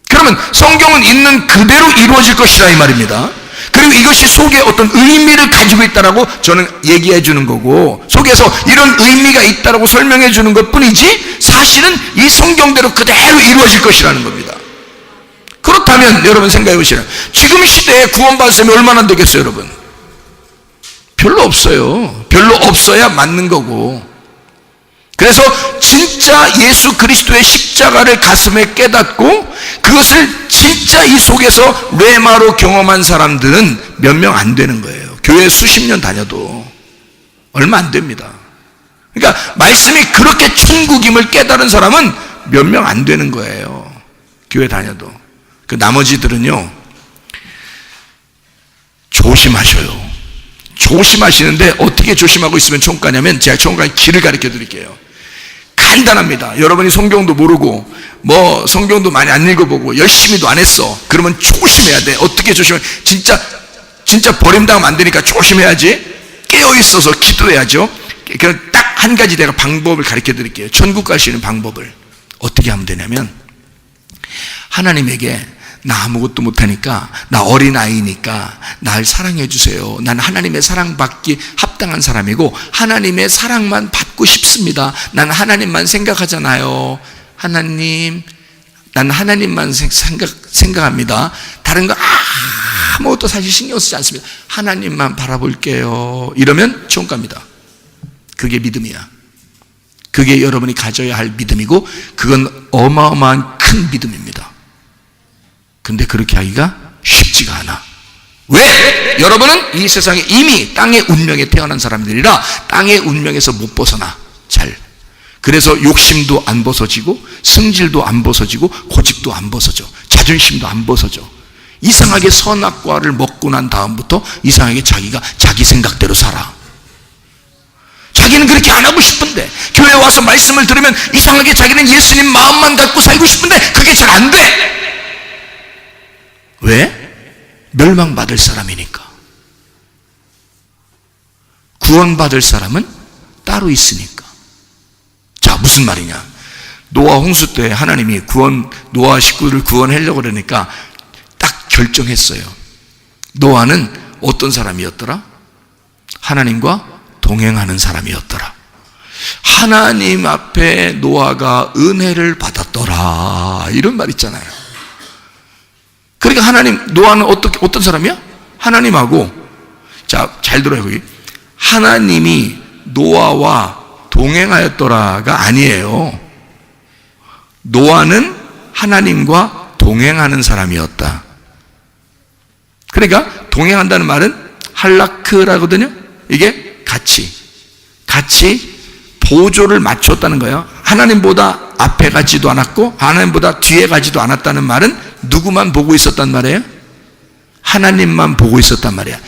그러면 성경은 있는 그대로 이루어질 것이라 이 말입니다. 그리고 이것이 속에 어떤 의미를 가지고 있다라고 저는 얘기해 주는 거고, 속에서 이런 의미가 있다라고 설명해 주는 것 뿐이지 사실은 이 성경대로 그대로 이루어질 것이라는 겁니다. 그렇다면 여러분 생각해 보시라. 지금 시대에 구원받은 사람이 얼마나 되겠어요, 여러분? 별로 없어요. 별로 없어야 맞는 거고. 그래서 진짜 예수 그리스도의 십자가를 가슴에 깨닫고 그것을 진짜 이 속에서 레마로 경험한 사람들은 몇 명 안 되는 거예요. 교회 수십 년 다녀도 얼마 안 됩니다. 그러니까 말씀이 그렇게 천국임을 깨달은 사람은 몇 명 안 되는 거예요. 교회 다녀도. 그 나머지들은요, 조심하셔요. 조심하시는데 어떻게 조심하고 있으면 총가냐면, 제가 총가의 길을 가르쳐 드릴게요. 간단합니다. 여러분이 성경도 모르고 성경도 많이 안 읽어보고 열심히도 안 했어. 그러면 조심해야 돼. 어떻게 조심해? 진짜 버림당하면 안 되니까 조심해야지. 깨어있어서 기도해야죠. 그럼 딱 한 가지 내가 방법을 가르쳐 드릴게요. 천국 가시는 방법을. 어떻게 하면 되냐면, 하나님에게 나 아무것도 못하니까, 나 어린아이니까 날 사랑해 주세요. 난 하나님의 사랑받기 합당한 사람이고 하나님의 사랑만 받고 싶습니다. 난 하나님만 생각하잖아요. 하나님, 난 하나님만 생각합니다. 다른 거 아무것도 사실 신경 쓰지 않습니다. 하나님만 바라볼게요. 이러면 천국 갑니다. 그게 믿음이야. 그게 여러분이 가져야 할 믿음이고, 그건 어마어마한 큰 믿음입니다. 근데 그렇게 하기가 쉽지가 않아. 왜? 여러분은 이 세상에 이미 땅의 운명에 태어난 사람들이라 땅의 운명에서 못 벗어나. 잘. 그래서 욕심도 안 벗어지고 승질도 안 벗어지고 고집도 안 벗어져. 자존심도 안 벗어져. 이상하게 선악과를 먹고 난 다음부터 이상하게 자기가 자기 생각대로 살아. 자기는 그렇게 안 하고 싶은데, 교회 와서 말씀을 들으면 이상하게 자기는 예수님 마음만 갖고 살고 싶은데 그게 잘 안 돼. 왜? 멸망받을 사람이니까. 구원받을 사람은 따로 있으니까. 자, 무슨 말이냐? 노아 홍수 때 하나님이 노아 식구를 구원하려고 그러니까 딱 결정했어요. 노아는 어떤 사람이었더라? 하나님과 동행하는 사람이었더라. 하나님 앞에 노아가 은혜를 받았더라. 이런 말 있잖아요. 그러니까 노아는 어떤 사람이야? 하나님하고, 자, 잘 들어요, 거기. 하나님이 노아와 동행하였더라가 아니에요. 노아는 하나님과 동행하는 사람이었다. 그러니까 동행한다는 말은 할라크라거든요. 이게 같이 보조를 맞췄다는 거예요. 하나님보다 앞에 가지도 않았고 하나님보다 뒤에 가지도 않았다는 말은 누구만 보고 있었단 말이에요? 하나님만 보고 있었단 말이야.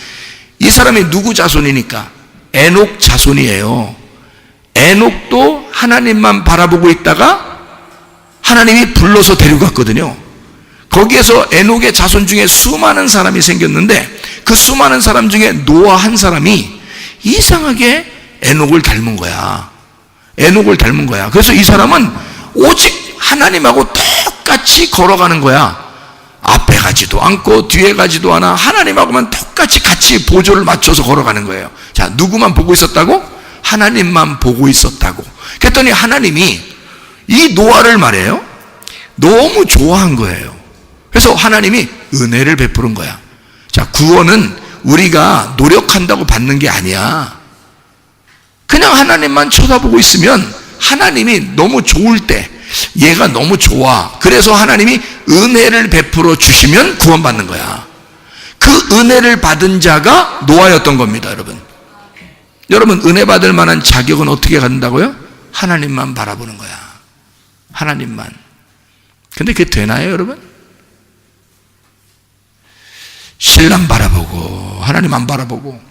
이 사람이 누구 자손이니까? 에녹 자손이에요. 에녹도 하나님만 바라보고 있다가 하나님이 불러서 데려갔거든요. 거기에서 에녹의 자손 중에 수많은 사람이 생겼는데 그 수많은 사람 중에 노아 한 사람이 이상하게 에녹을 닮은 거야. 에녹을 닮은 거야. 그래서 이 사람은 오직 하나님하고 똑같이 걸어가는 거야. 앞에 가지도 않고 뒤에 가지도 않아. 하나님하고만 똑같이 같이 보조를 맞춰서 걸어가는 거예요. 자, 누구만 보고 있었다고? 하나님만 보고 있었다고. 그랬더니 하나님이 이 노아를 말해요. 너무 좋아한 거예요. 그래서 하나님이 은혜를 베푸는 거야. 자, 구원은 우리가 노력한다고 받는 게 아니야. 그냥 하나님만 쳐다보고 있으면 하나님이 너무 좋을 때, 얘가 너무 좋아, 그래서 하나님이 은혜를 베풀어 주시면 구원받는 거야. 그 은혜를 받은 자가 노아였던 겁니다. 여러분 은혜 받을 만한 자격은 어떻게 갖는다고요? 하나님만 바라보는 거야. 하나님만. 근데 그게 되나요, 여러분? 신랑 바라보고 하나님 안 바라보고,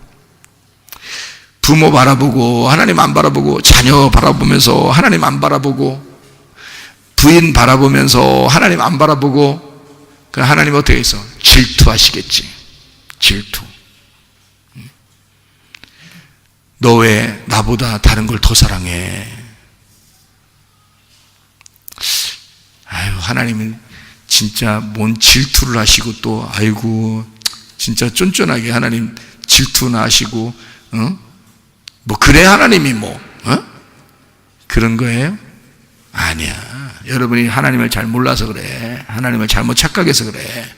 부모 바라보고 하나님 안 바라보고, 자녀 바라보면서 하나님 안 바라보고, 부인 바라보면서 하나님 안 바라보고, 그 하나님 어떻게 했어? 질투하시겠지. 질투. 너 왜 나보다 다른 걸 더 사랑해? 아유, 하나님은 진짜 뭔 질투를 하시고, 또 아이고 진짜 쫀쫀하게 하나님 질투나 하시고, 뭐 그래 하나님이 그런 거예요? 아니야. 여러분이 하나님을 잘 몰라서 그래. 하나님을 잘못 착각해서 그래.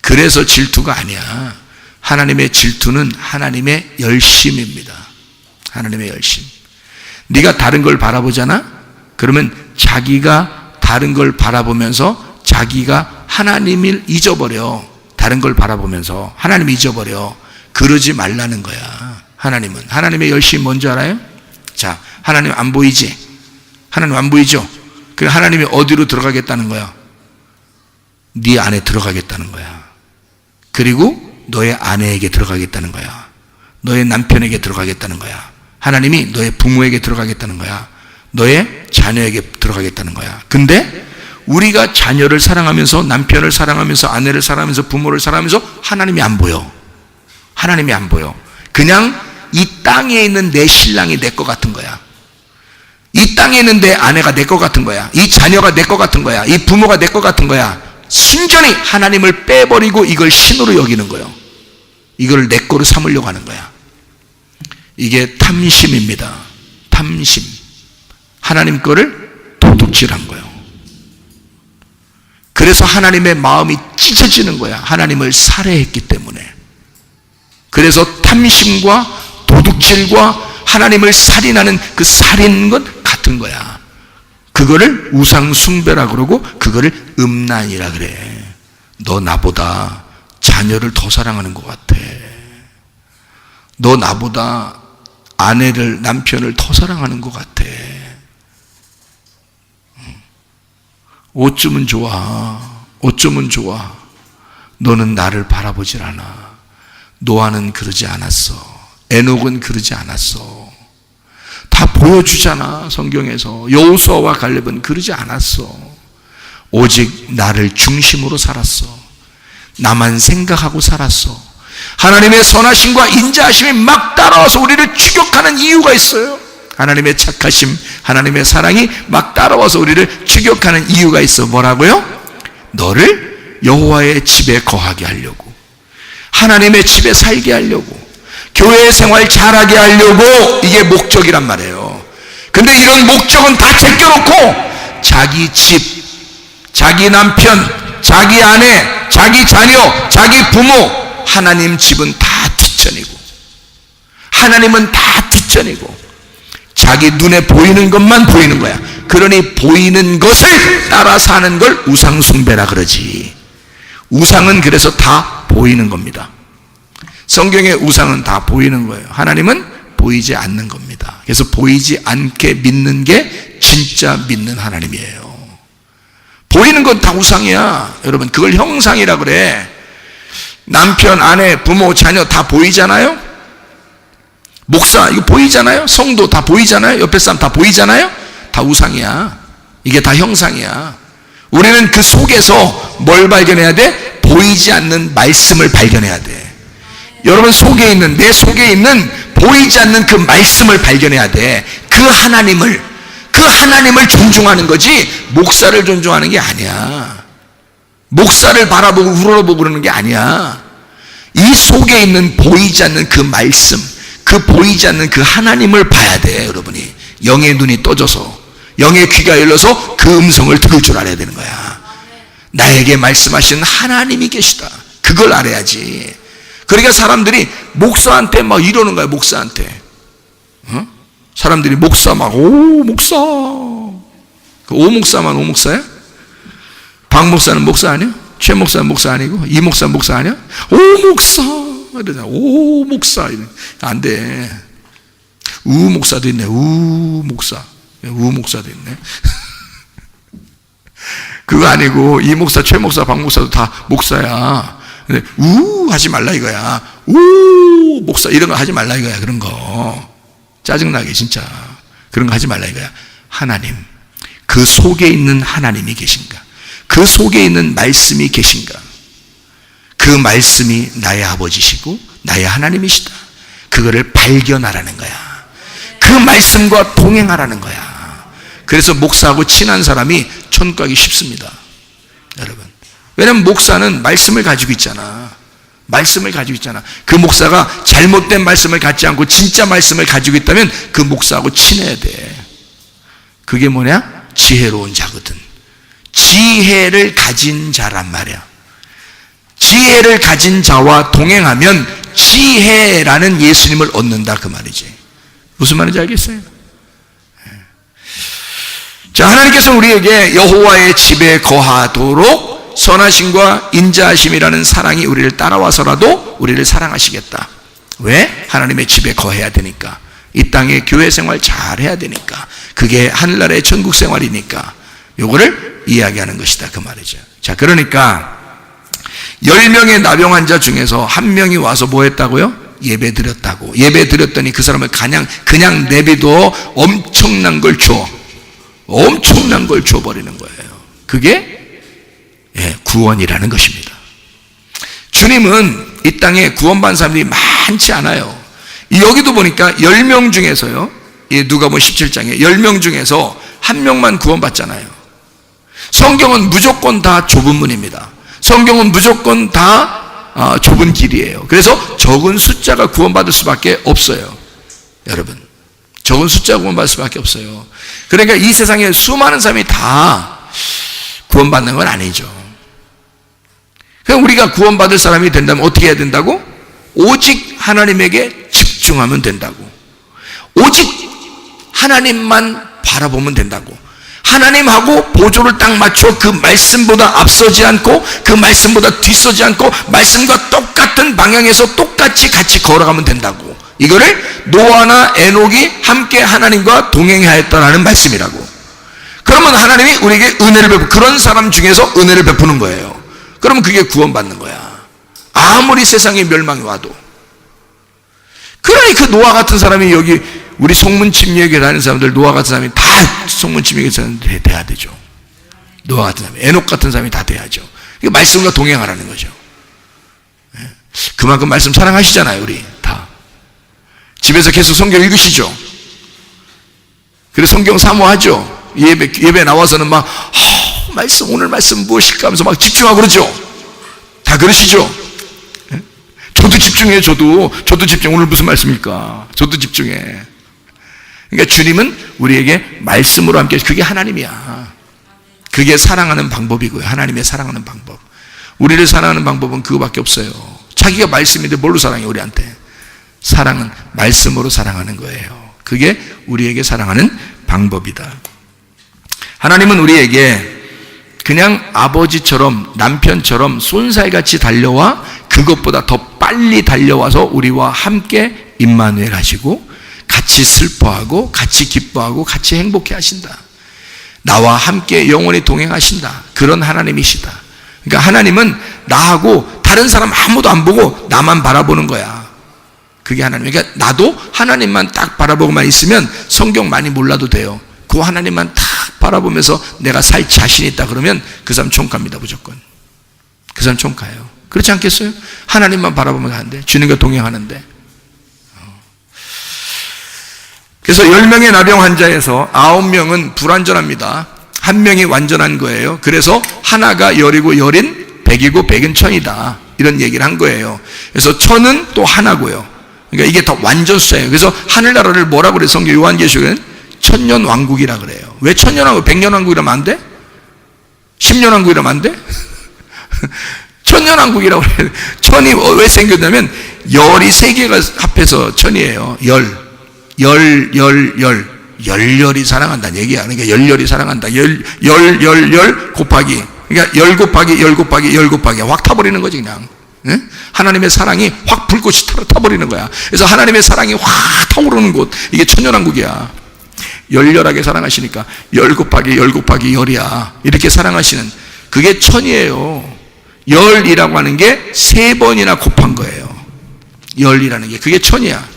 그래서 질투가 아니야. 하나님의 질투는 하나님의 열심입니다. 하나님의 열심. 네가 다른 걸 바라보잖아? 그러면 자기가 다른 걸 바라보면서 자기가 하나님을 잊어버려. 다른 걸 바라보면서 하나님을 잊어버려. 그러지 말라는 거야. 하나님은. 하나님의 열심이 뭔지 알아요? 자, 하나님 안 보이지? 하나님 안 보이죠? 그 하나님이 어디로 들어가겠다는 거야? 네 안에 들어가겠다는 거야. 그리고 너의 아내에게 들어가겠다는 거야. 너의 남편에게 들어가겠다는 거야. 하나님이 너의 부모에게 들어가겠다는 거야. 너의 자녀에게 들어가겠다는 거야. 근데 우리가 자녀를 사랑하면서, 남편을 사랑하면서, 아내를 사랑하면서, 부모를 사랑하면서 하나님이 안 보여. 하나님이 안 보여. 그냥 이 땅에 있는 내 신랑이 내 것 같은 거야. 이 땅에 있는 내 아내가 내 것 같은 거야. 이 자녀가 내 것 같은 거야. 이 부모가 내 것 같은 거야. 순전히 하나님을 빼버리고 이걸 신으로 여기는 거예요. 이걸 내 거로 삼으려고 하는 거야. 이게 탐심입니다. 탐심. 하나님 거를 도둑질한 거예요. 그래서 하나님의 마음이 찢어지는 거야. 하나님을 살해했기 때문에. 그래서 탐심과 도둑질과 하나님을 살인하는 그 살인은 같은 거야. 그거를 우상 숭배라 그러고, 그거를 음란이라 그래. 너 나보다 자녀를 더 사랑하는 것 같아. 너 나보다 아내를, 남편을 더 사랑하는 것 같아. 어쩌면 좋아. 어쩌면 좋아. 너는 나를 바라보질 않아. 노아는 그러지 않았어. 에녹은 그러지 않았어. 다 보여주잖아, 성경에서. 여호수아와 갈렙은 그러지 않았어. 오직 나를 중심으로 살았어. 나만 생각하고 살았어. 하나님의 선하심과 인자하심이 막 따라와서 우리를 추격하는 이유가 있어요. 하나님의 착하심, 하나님의 사랑이 막 따라와서 우리를 추격하는 이유가 있어. 뭐라고요? 너를 여호와의 집에 거하게 하려고, 하나님의 집에 살게 하려고, 교회 생활 잘하게 하려고. 이게 목적이란 말이에요. 근데 이런 목적은 다 제껴놓고 자기 집, 자기 남편, 자기 아내, 자기 자녀, 자기 부모, 하나님 집은 다 뒷전이고, 하나님은 다 뒷전이고, 자기 눈에 보이는 것만 보이는 거야. 그러니 보이는 것을 따라 사는 걸 우상숭배라 그러지. 우상은 그래서 다 보이는 겁니다. 성경의 우상은 다 보이는 거예요. 하나님은 보이지 않는 겁니다. 그래서 보이지 않게 믿는 게 진짜 믿는 하나님이에요. 보이는 건 다 우상이야. 여러분, 그걸 형상이라 그래. 남편, 아내, 부모, 자녀 다 보이잖아요? 목사, 이거 보이잖아요? 성도 다 보이잖아요? 옆에 사람 다 보이잖아요? 다 우상이야. 이게 다 형상이야. 우리는 그 속에서 뭘 발견해야 돼? 보이지 않는 말씀을 발견해야 돼. 여러분 속에 있는, 내 속에 있는 보이지 않는 그 말씀을 발견해야 돼. 그 하나님을 존중하는 거지, 목사를 존중하는 게 아니야. 목사를 바라보고 우러러보고 그러는 게 아니야. 이 속에 있는 보이지 않는 그 말씀, 그 보이지 않는 그 하나님을 봐야 돼. 여러분이 영의 눈이 떠져서, 영의 귀가 열려서 그 음성을 들을 줄 알아야 되는 거야. 나에게 말씀하시는 하나님이 계시다. 그걸 알아야지. 그러니까 사람들이 목사한테 막 이러는 거야. 목사한테. 사람들이 목사 막 오 목사. 그 오 목사만 오 목사야? 박 목사는 목사 아니야? 최 목사는 목사 아니고 이 목사는 목사 아니야? 오 목사 이러잖아. 오 목사 안 돼. 우 목사도 있네. 우 목사. 우 목사도 있네. 그거 아니고 이 목사, 최 목사, 박 목사도 다 목사야. 근데 우 하지 말라 이거야. 우 목사 이런 거 하지 말라 이거야. 그런 거 짜증나게 진짜 그런 거 하지 말라 이거야. 하나님, 그 속에 있는 하나님이 계신가? 그 속에 있는 말씀이 계신가? 그 말씀이 나의 아버지시고 나의 하나님이시다. 그거를 발견하라는 거야. 그 말씀과 동행하라는 거야. 그래서 목사하고 친한 사람이 천국 가기 쉽습니다, 여러분. 왜냐하면 목사는 말씀을 가지고 있잖아. 말씀을 가지고 있잖아. 그 목사가 잘못된 말씀을 갖지 않고 진짜 말씀을 가지고 있다면 그 목사하고 친해야 돼. 그게 뭐냐? 지혜로운 자거든. 지혜를 가진 자란 말이야. 지혜를 가진 자와 동행하면 지혜라는 예수님을 얻는다 그 말이지. 무슨 말인지 알겠어요? 자, 하나님께서 우리에게 여호와의 집에 거하도록 선하심과 인자하심이라는 사랑이 우리를 따라와서라도 우리를 사랑하시겠다. 왜? 하나님의 집에 거해야 되니까. 이 땅에 교회 생활 잘 해야 되니까. 그게 하늘나라의 천국 생활이니까. 요거를 이야기하는 것이다 그 말이죠. 자, 그러니까 10명의 나병 환자 중에서 한 명이 와서 뭐 했다고요? 예배 드렸다고. 예배 드렸더니 그 사람을 그냥 내비도 엄청난 걸 줘. 엄청난 걸 줘버리는 거예요. 그게 구원이라는 것입니다. 주님은 이 땅에 구원받은 사람들이 많지 않아요. 여기도 보니까 10명 중에서요, 누가복음 17장에 10명 중에서 한 명만 구원받잖아요. 성경은 무조건 다 좁은 문입니다. 성경은 무조건 다 좁은 길이에요. 그래서 적은 숫자가 구원받을 수밖에 없어요. 여러분, 적은 숫자가 구원받을 수밖에 없어요. 그러니까 이 세상에 수많은 사람이 다 구원받는 건 아니죠. 그럼 우리가 구원받을 사람이 된다면 어떻게 해야 된다고? 오직 하나님에게 집중하면 된다고. 오직 하나님만 바라보면 된다고. 하나님하고 보조를 딱 맞춰 그 말씀보다 앞서지 않고 그 말씀보다 뒤서지 않고 말씀과 똑같은 방향에서 똑같이 같이 걸어가면 된다고. 이거를 노아나 에녹이 함께 하나님과 동행하였다라는 말씀이라고. 그러면 하나님이 우리에게 은혜를 베푸, 그런 사람 중에서 은혜를 베푸는 거예요. 그러면 그게 구원받는 거야. 아무리 세상에 멸망이 와도. 그러니 그 노아 같은 사람이 여기 우리 송문침례교회 다니는 사람들, 노아 같은 사람이 다 송문침례교회 돼야 되죠. 노아 같은 사람이, 에녹 같은 사람이 다 돼야죠. 이게 말씀과 동행하라는 거죠. 그만큼 말씀 사랑하시잖아요, 우리 다. 집에서 계속 성경 읽으시죠. 그래서 성경 사모하죠. 예배 나와서는 막 말씀, 오늘 말씀 무엇일까 하면서 막 집중하고 그러죠. 다 그러시죠. 저도 집중해요. 저도 집중. 오늘 무슨 말씀일까? 저도 집중해. 그러니까 주님은 우리에게 말씀으로 함께, 그게 하나님이야. 그게 사랑하는 방법이고요. 하나님의 사랑하는 방법. 우리를 사랑하는 방법은 그거밖에 없어요. 자기가 말씀인데 뭘로 사랑해, 우리한테? 사랑은 말씀으로 사랑하는 거예요. 그게 우리에게 사랑하는 방법이다. 하나님은 우리에게 그냥 아버지처럼, 남편처럼 쏜살같이 달려와 그것보다 더 빨리 달려와서 우리와 함께 임마누엘 하시고 같이 슬퍼하고 같이 기뻐하고 같이 행복해 하신다. 나와 함께 영원히 동행하신다. 그런 하나님이시다. 그러니까 하나님은 나하고 다른 사람 아무도 안 보고 나만 바라보는 거야. 그게 하나님. 그러니까 나도 하나님만 딱 바라보고만 있으면 성경 많이 몰라도 돼요. 그 하나님만 딱 바라보면서 내가 살 자신 있다 그러면 그 사람 총 갑니다, 무조건. 그 사람 총 가요. 그렇지 않겠어요? 하나님만 바라보면 가는데, 주님과 동행하는데. 그래서 10명의 나병 환자에서 9명은 불완전합니다. 1명이 완전한 거예요. 그래서 하나가 열이고 열인, 100이고 100은 천이다. 이런 얘기를 한 거예요. 그래서 천은 또 하나고요. 그러니까 이게 더 완전 숫자예요. 그래서 하늘나라를 뭐라고 그래요? 성경 요한계시록은 천년 왕국이라 그래요. 왜 천년왕국, 백년왕국 이러면 안 돼? 10년왕국 이러면 안 돼? 천년왕국이라고 해요. 천이 왜 생겼냐면 열이 세 개가 합해서 천이에요. 열렬히 사랑한다는 얘기야. 그러니까 열렬히 사랑한다. 열 곱하기. 그러니까 열 곱하기 확 타버리는 거지 그냥. 응? 하나님의 사랑이 확 불꽃이 타버리는 거야. 그래서 하나님의 사랑이 확 타오르는 곳, 이게 천년왕국이야. 열렬하게 사랑하시니까 열 곱하기 열이야. 이렇게 사랑하시는 그게 천이에요. 열이라고 하는 게 세 번이나 곱한 거예요. 열이라는 게 그게 천이야.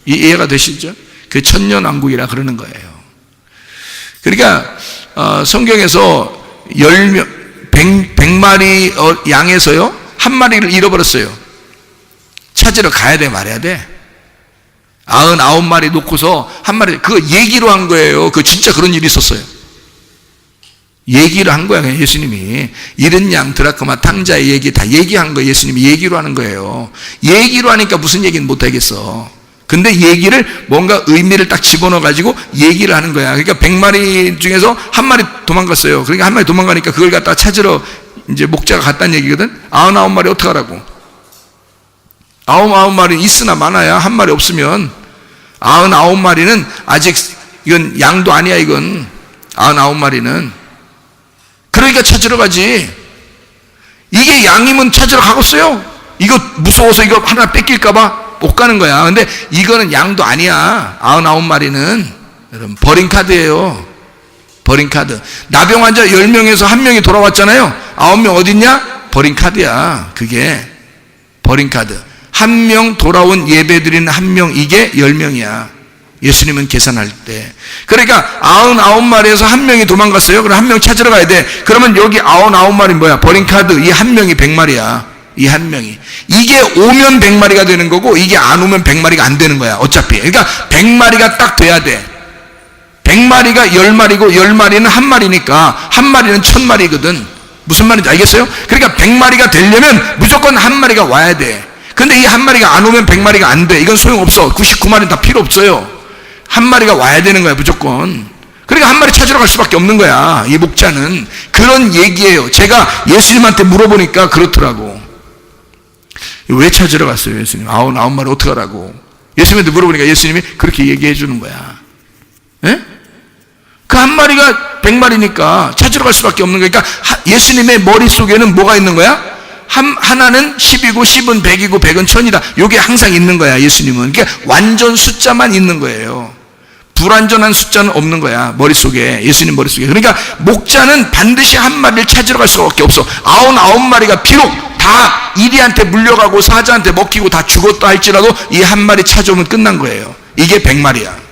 이해가 되시죠? 그 천년왕국이라 그러는 거예요. 그러니까 성경에서 100마리 양에서요 한 마리를 잃어버렸어요. 찾으러 가야 돼 말해야 돼? 99마리 놓고서 한 마리, 그거 얘기로 한 거예요. 그 진짜 그런 일이 있었어요. 얘기를 한 거야, 예수님이. 잃은 양, 드라크마, 탕자의 얘기 다 얘기한 거예요. 예수님이 얘기로 하는 거예요. 얘기로 하니까 무슨 얘기는 못 하겠어. 근데 얘기를 뭔가 의미를 딱 집어넣어가지고 얘기를 하는 거야. 그러니까 100마리 중에서 한 마리 도망갔어요. 그러니까 한 마리 도망가니까 그걸 갖다가 찾으러 이제 목자가 갔다는 얘기거든. 99마리 어떡하라고. 99마리 있으나 많아야 한 마리 없으면 99마리는 아직 이건 양도 아니야 이건 99마리는 그러니까 찾으러 가지. 이게 양이면 찾으러 가겠어요? 이거 무서워서 이거 하나 뺏길까봐 못 가는 거야. 근데 이거는 양도 아니야. 99마리는 여러분 버린 카드예요. 버린 카드. 나병 환자 10명에서 1명이 돌아왔잖아요. 9명 어딨냐? 버린 카드야. 그게 버린 카드. 1명 돌아온 예배드리는 1명, 이게 10명이야. 예수님은 계산할 때. 그러니까 99마리에서 1명이 도망갔어요. 그럼 1명 찾으러 가야 돼. 그러면 여기 99마리 뭐야? 버린 카드. 이 1명이 100마리야. 이 1명이. 이게 오면 100마리가 되는 거고, 이게 안 오면 100마리가 안 되는 거야. 어차피. 그러니까 100마리가 딱 돼야 돼. 100마리가 10마리고 10마리는 1마리니까 1마리는 1000마리거든. 무슨 말인지 알겠어요? 그러니까 100마리가 되려면 무조건 1마리가 와야 돼. 근데 이 1마리가 안 오면 100마리가 안 돼. 이건 소용없어. 99마리는 다 필요 없어요. 1마리가 와야 되는 거야 무조건. 그러니까 1마리 찾으러 갈 수밖에 없는 거야. 이 목자는. 그런 얘기예요. 제가 예수님한테 물어보니까 그렇더라고. 왜 찾으러 갔어요 예수님? 99마리 어떡하라고. 예수님한테 물어보니까 예수님이 그렇게 얘기해 주는 거야. 예? 그 1마리가 100마리니까 찾으러 갈 수밖에 없는 거니까 예수님의 머릿속에는 뭐가 있는 거야? 하나는 10이고 10은 100이고 100은 1000이다. 이게 항상 있는 거야 예수님은. 그러니까 완전 숫자만 있는 거예요. 불완전한 숫자는 없는 거야 머릿속에. 예수님 머릿속에. 그러니까 목자는 반드시 1마리를 찾으러 갈 수밖에 없어. 99마리가 비록 다 이리한테 물려가고 사자한테 먹히고 다 죽었다 할지라도 이 1마리 찾아오면 끝난 거예요. 이게 100마리야.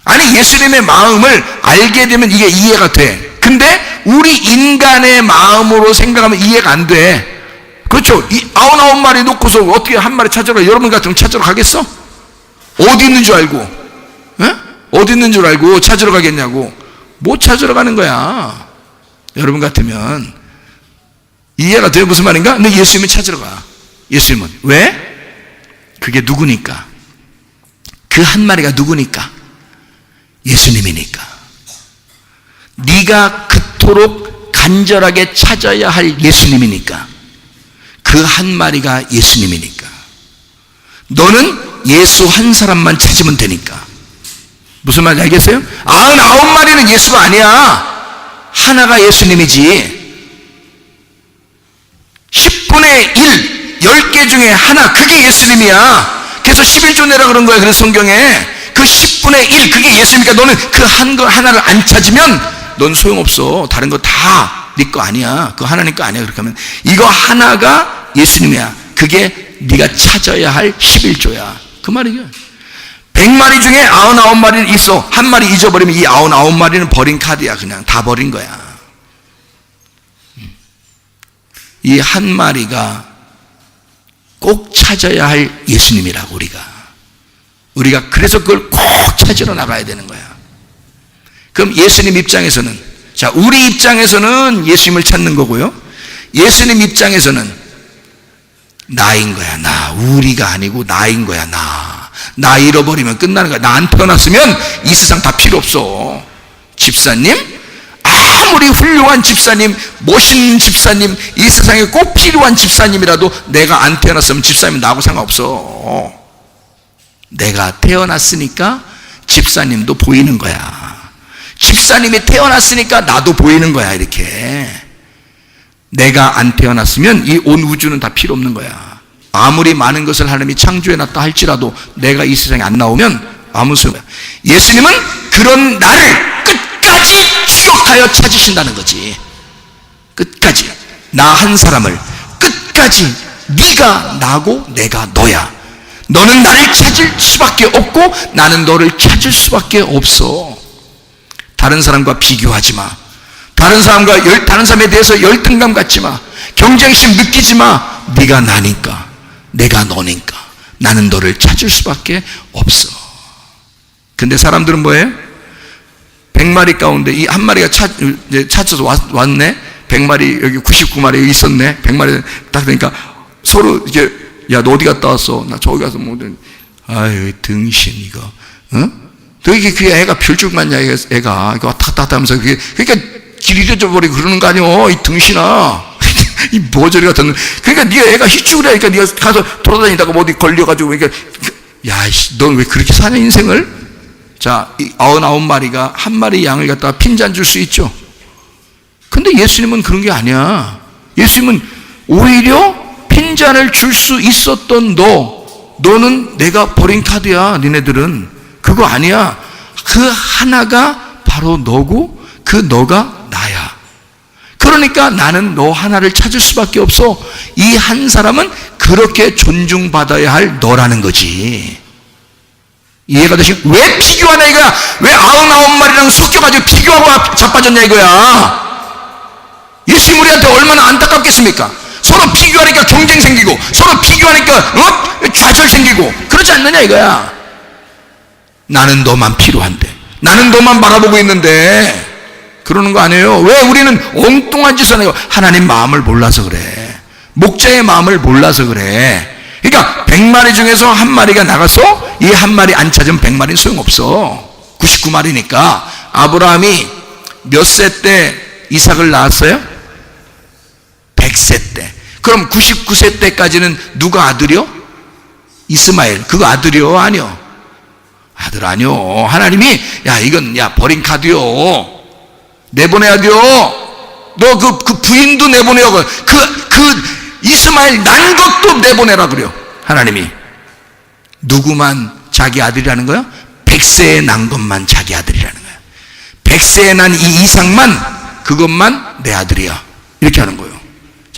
아니 예수님의 마음을 알게 되면 이게 이해가 돼. 근데 우리 인간의 마음으로 생각하면 이해가 안 돼. 그렇죠? 이 99마리 놓고서 어떻게 1마리 찾으러 가? 여러분 같으면 찾으러 가겠어? 어디 있는 줄 알고? 에? 어디 있는 줄 알고 찾으러 가겠냐고. 못 찾으러 가는 거야. 여러분 같으면 이해가 돼요? 무슨 말인가? 근데 예수님은 찾으러 가. 예수님은 왜? 그게 누구니까? 그 1마리가 누구니까? 예수님이니까. 네가 그토록 간절하게 찾아야 할 예수님이니까. 그 1마리가 예수님이니까. 너는 예수 한 사람만 찾으면 되니까. 무슨 말인지 알겠어요? 99마리는 예수가 아니야. 하나가 예수님이지. 10분의 1, 10개 중에 하나, 그게 예수님이야. 그래서 11조 내라 그런 거야. 그래서 성경에 그 10분의 1, 그게 예수님이니까 너는 그 하나를 안 찾으면 넌 소용없어. 다른 거 다 네 거 아니야. 그거 하나님 거 아니야. 그렇게 하면 이거 하나가 예수님이야. 그게 네가 찾아야 할 11조야. 그 말이야. 100마리 중에 99마리는 있어. 1마리 잊어버리면 이 99마리는 버린 카드야. 그냥 다 버린 거야. 이 1마리가 꼭 찾아야 할 예수님이라고. 우리가 그래서 그걸 꼭 찾으러 나가야 되는 거야. 그럼 예수님 입장에서는, 자, 우리 입장에서는 예수님을 찾는 거고요. 예수님 입장에서는 나인 거야. 나. 우리가 아니고 나인 거야. 나 잃어버리면 끝나는 거야. 나 안 태어났으면 이 세상 다 필요 없어. 집사님, 아무리 훌륭한 집사님, 멋있는 집사님, 이 세상에 꼭 필요한 집사님이라도 내가 안 태어났으면 집사님은 나하고 상관없어. 내가 태어났으니까 집사님도 보이는 거야. 집사님이 태어났으니까 나도 보이는 거야. 이렇게 내가 안 태어났으면 이 온 우주는 다 필요 없는 거야. 아무리 많은 것을 하나님이 창조해놨다 할지라도 내가 이 세상에 안 나오면 아무 소용이야. 예수님은 그런 나를 끝까지 추격하여 찾으신다는 거지. 끝까지 나 한 사람을 끝까지 네가 나고 내가 너야. 너는 나를 찾을 수밖에 없고 나는 너를 찾을 수밖에 없어. 다른 사람과 비교하지 마. 다른 사람에 대해서 열등감 갖지 마. 경쟁심 느끼지 마. 네가 나니까, 내가 너니까 나는 너를 찾을 수밖에 없어. 근데 사람들은 뭐예요? 100마리 가운데 이 한 마리가 찾아서 왔네. 100마리 여기 99마리 여기 있었네. 100마리 딱 되니까 서로 이제 야, 너 어디 갔다 왔어? 나 저기 가서 뭐, 아유, 등신, 이거, 어? 너 이게 그 애가 별줄 맞냐, 애가. 이거 왔다 갔다 하면서 그러니까 길 잃어버리고 그러는 거 아니오, 이 등신아. 이 모조리 같은. 그러니까 네가 애가 희죽을 하니까 네가 가서 돌아다니다가 뭐 어디 걸려가지고, 그러니까, 야, 넌 왜 그렇게 사냐, 인생을? 자, 이 99마리가 한 마리 양을 갖다가 핀잔 줄 수 있죠. 근데 예수님은 그런 게 아니야. 예수님은 오히려 핀잔을 줄 수 있었던 너는 내가 버린 카드야. 니네들은 그거 아니야. 그 하나가 바로 너고 그 너가 나야. 그러니까 나는 너 하나를 찾을 수밖에 없어. 이 한 사람은 그렇게 존중받아야 할 너라는 거지. 이해가 되시? 왜 비교하냐 이거야. 왜 99마리랑 섞여가지고 비교하고 자빠졌냐 이거야. 예수님 우리한테 얼마나 안타깝겠습니까? 서로 비교하니까 경쟁 생기고 서로 비교하니까 좌절 생기고 그러지 않느냐 이거야. 나는 너만 필요한데, 나는 너만 바라보고 있는데 그러는 거 아니에요. 왜 우리는 엉뚱한 짓을 하는 거야. 하나님 마음을 몰라서 그래. 목자의 마음을 몰라서 그래. 그러니까 100마리 중에서 한 마리가 나가서 이 한 마리 안 찾으면 100마리는 소용없어. 99마리니까. 아브라함이 몇 세 때 이삭을 낳았어요? 100세 때. 그럼 99세 때까지는 누가 아들이요? 이스마엘. 그거 아들이요? 아니요? 아들 아니요. 하나님이 야 이건 야 버린 카드요. 내보내야 돼요. 너 그 부인도 내보내요. 그 이스마엘 난 것도 내보내라 그래요. 하나님이. 누구만 자기 아들이라는 거야? 100세에 난 것만 자기 아들이라는 거야. 100세에 난 이 이삭만 그것만 내 아들이야. 이렇게 하는 거예요.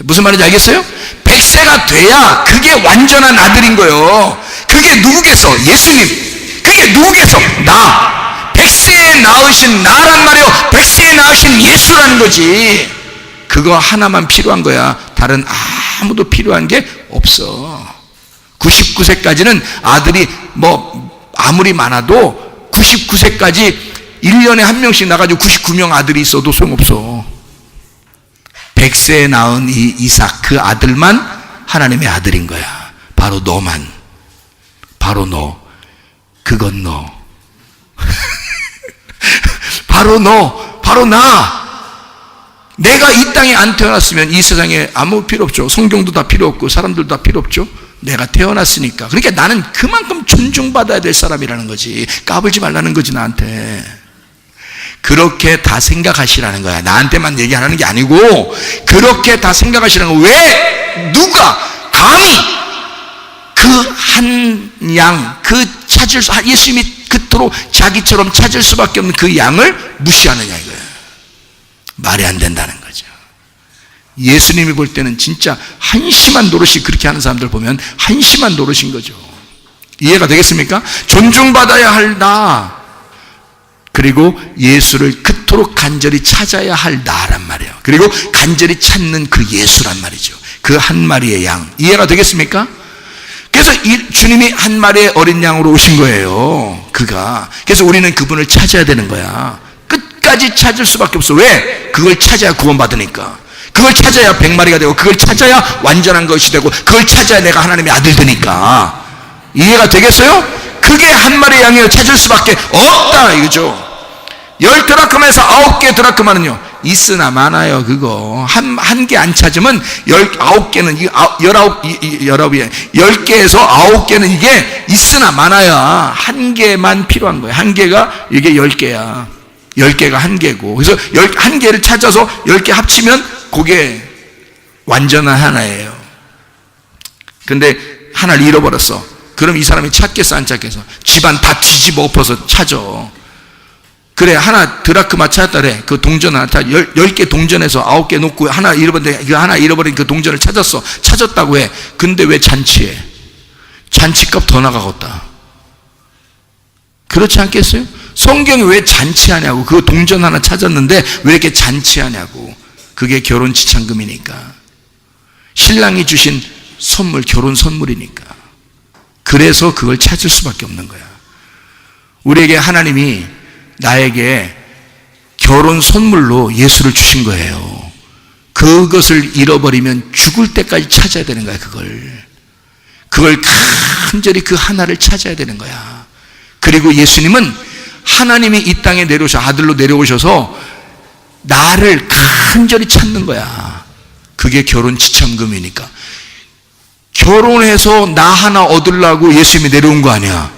무슨 말인지 알겠어요? 100세가 돼야 그게 완전한 아들인 거예요. 그게 누구겠어? 예수님. 그게 누구겠어? 나. 100세에 낳으신 나란 말이에요. 100세에 낳으신 예수라는 거지. 그거 하나만 필요한 거야. 다른 아무도 필요한 게 없어. 99세까지는 아들이 뭐 아무리 많아도 99세까지 1년에 한 명씩 나가지고 99명 아들이 있어도 소용없어. 100세에 낳은 이 이삭 그 아들만 하나님의 아들인 거야. 바로 너만. 바로 너. 그건 너. 바로 너. 바로 나. 내가 이 땅에 안 태어났으면 이 세상에 아무 필요 없죠. 성경도 다 필요 없고 사람들도 다 필요 없죠. 내가 태어났으니까. 그러니까 나는 그만큼 존중받아야 될 사람이라는 거지. 까불지 말라는 거지 나한테. 그렇게 다 생각하시라는 거야. 나한테만 얘기하는 게 아니고 그렇게 다 생각하시라는 거야. 왜 누가 감히 그 한 양, 그 찾을 수, 예수님이 그토록 자기처럼 찾을 수밖에 없는 그 양을 무시하느냐 이거야. 말이 안 된다는 거죠. 예수님이 볼 때는 진짜 한심한 노릇이 그렇게 하는 사람들 보면 한심한 노릇인 거죠. 이해가 되겠습니까? 존중받아야 할 나, 그리고 예수를 그토록 간절히 찾아야 할 나란 말이에요. 그리고 간절히 찾는 그 예수란 말이죠. 그 한 마리의 양. 이해가 되겠습니까? 그래서 주님이 한 마리의 어린 양으로 오신 거예요. 그래서 우리는 그분을 찾아야 되는 거야. 끝까지 찾을 수밖에 없어. 왜? 그걸 찾아야 구원받으니까. 그걸 찾아야 100마리가 되고 그걸 찾아야 완전한 것이 되고 그걸 찾아야 내가 하나님의 아들 되니까. 이해가 되겠어요? 그게 한 마리 양을 찾을 수밖에 없다 이거죠. 10드라크마에서 9개 드라크마는요 있으나 마나요. 그거 한 개 안 찾으면 9개는 10개에서 9개는 이게 있으나 마나야. 한 개만 필요한 거야. 한 개가 이게 10개야. 10개가 한 개고, 그래서 한 개를 찾아서 10개 합치면 그게 완전한 하나예요. 근데 하나를 잃어버렸어. 그럼 이 사람이 찾겠어 안 찾겠어? 집안 다 뒤집어 엎어서 찾아. 그래, 하나 드라크마 찾았다래. 그 동전 하나 10개 동전에서 9개 놓고 하나 잃어버린, 그 하나 잃어버린 그 동전을 찾았어. 찾았다고 해. 근데 왜 잔치해? 잔치값 더 나가겠다. 그렇지 않겠어요? 성경이 왜 잔치하냐고. 그 동전 하나 찾았는데 왜 이렇게 잔치하냐고. 그게 결혼 지참금이니까. 신랑이 주신 선물, 결혼 선물이니까. 그래서 그걸 찾을 수밖에 없는 거야. 우리에게 하나님이 나에게 결혼 선물로 예수를 주신 거예요. 그것을 잃어버리면 죽을 때까지 찾아야 되는 거야. 그걸 간절히 그 하나를 찾아야 되는 거야. 그리고 예수님은 하나님이 이 땅에 내려오셔, 아들로 내려오셔서 나를 간절히 찾는 거야. 그게 결혼 지참금이니까. 결혼해서 나 하나 얻으려고 예수님이 내려온 거 아니야.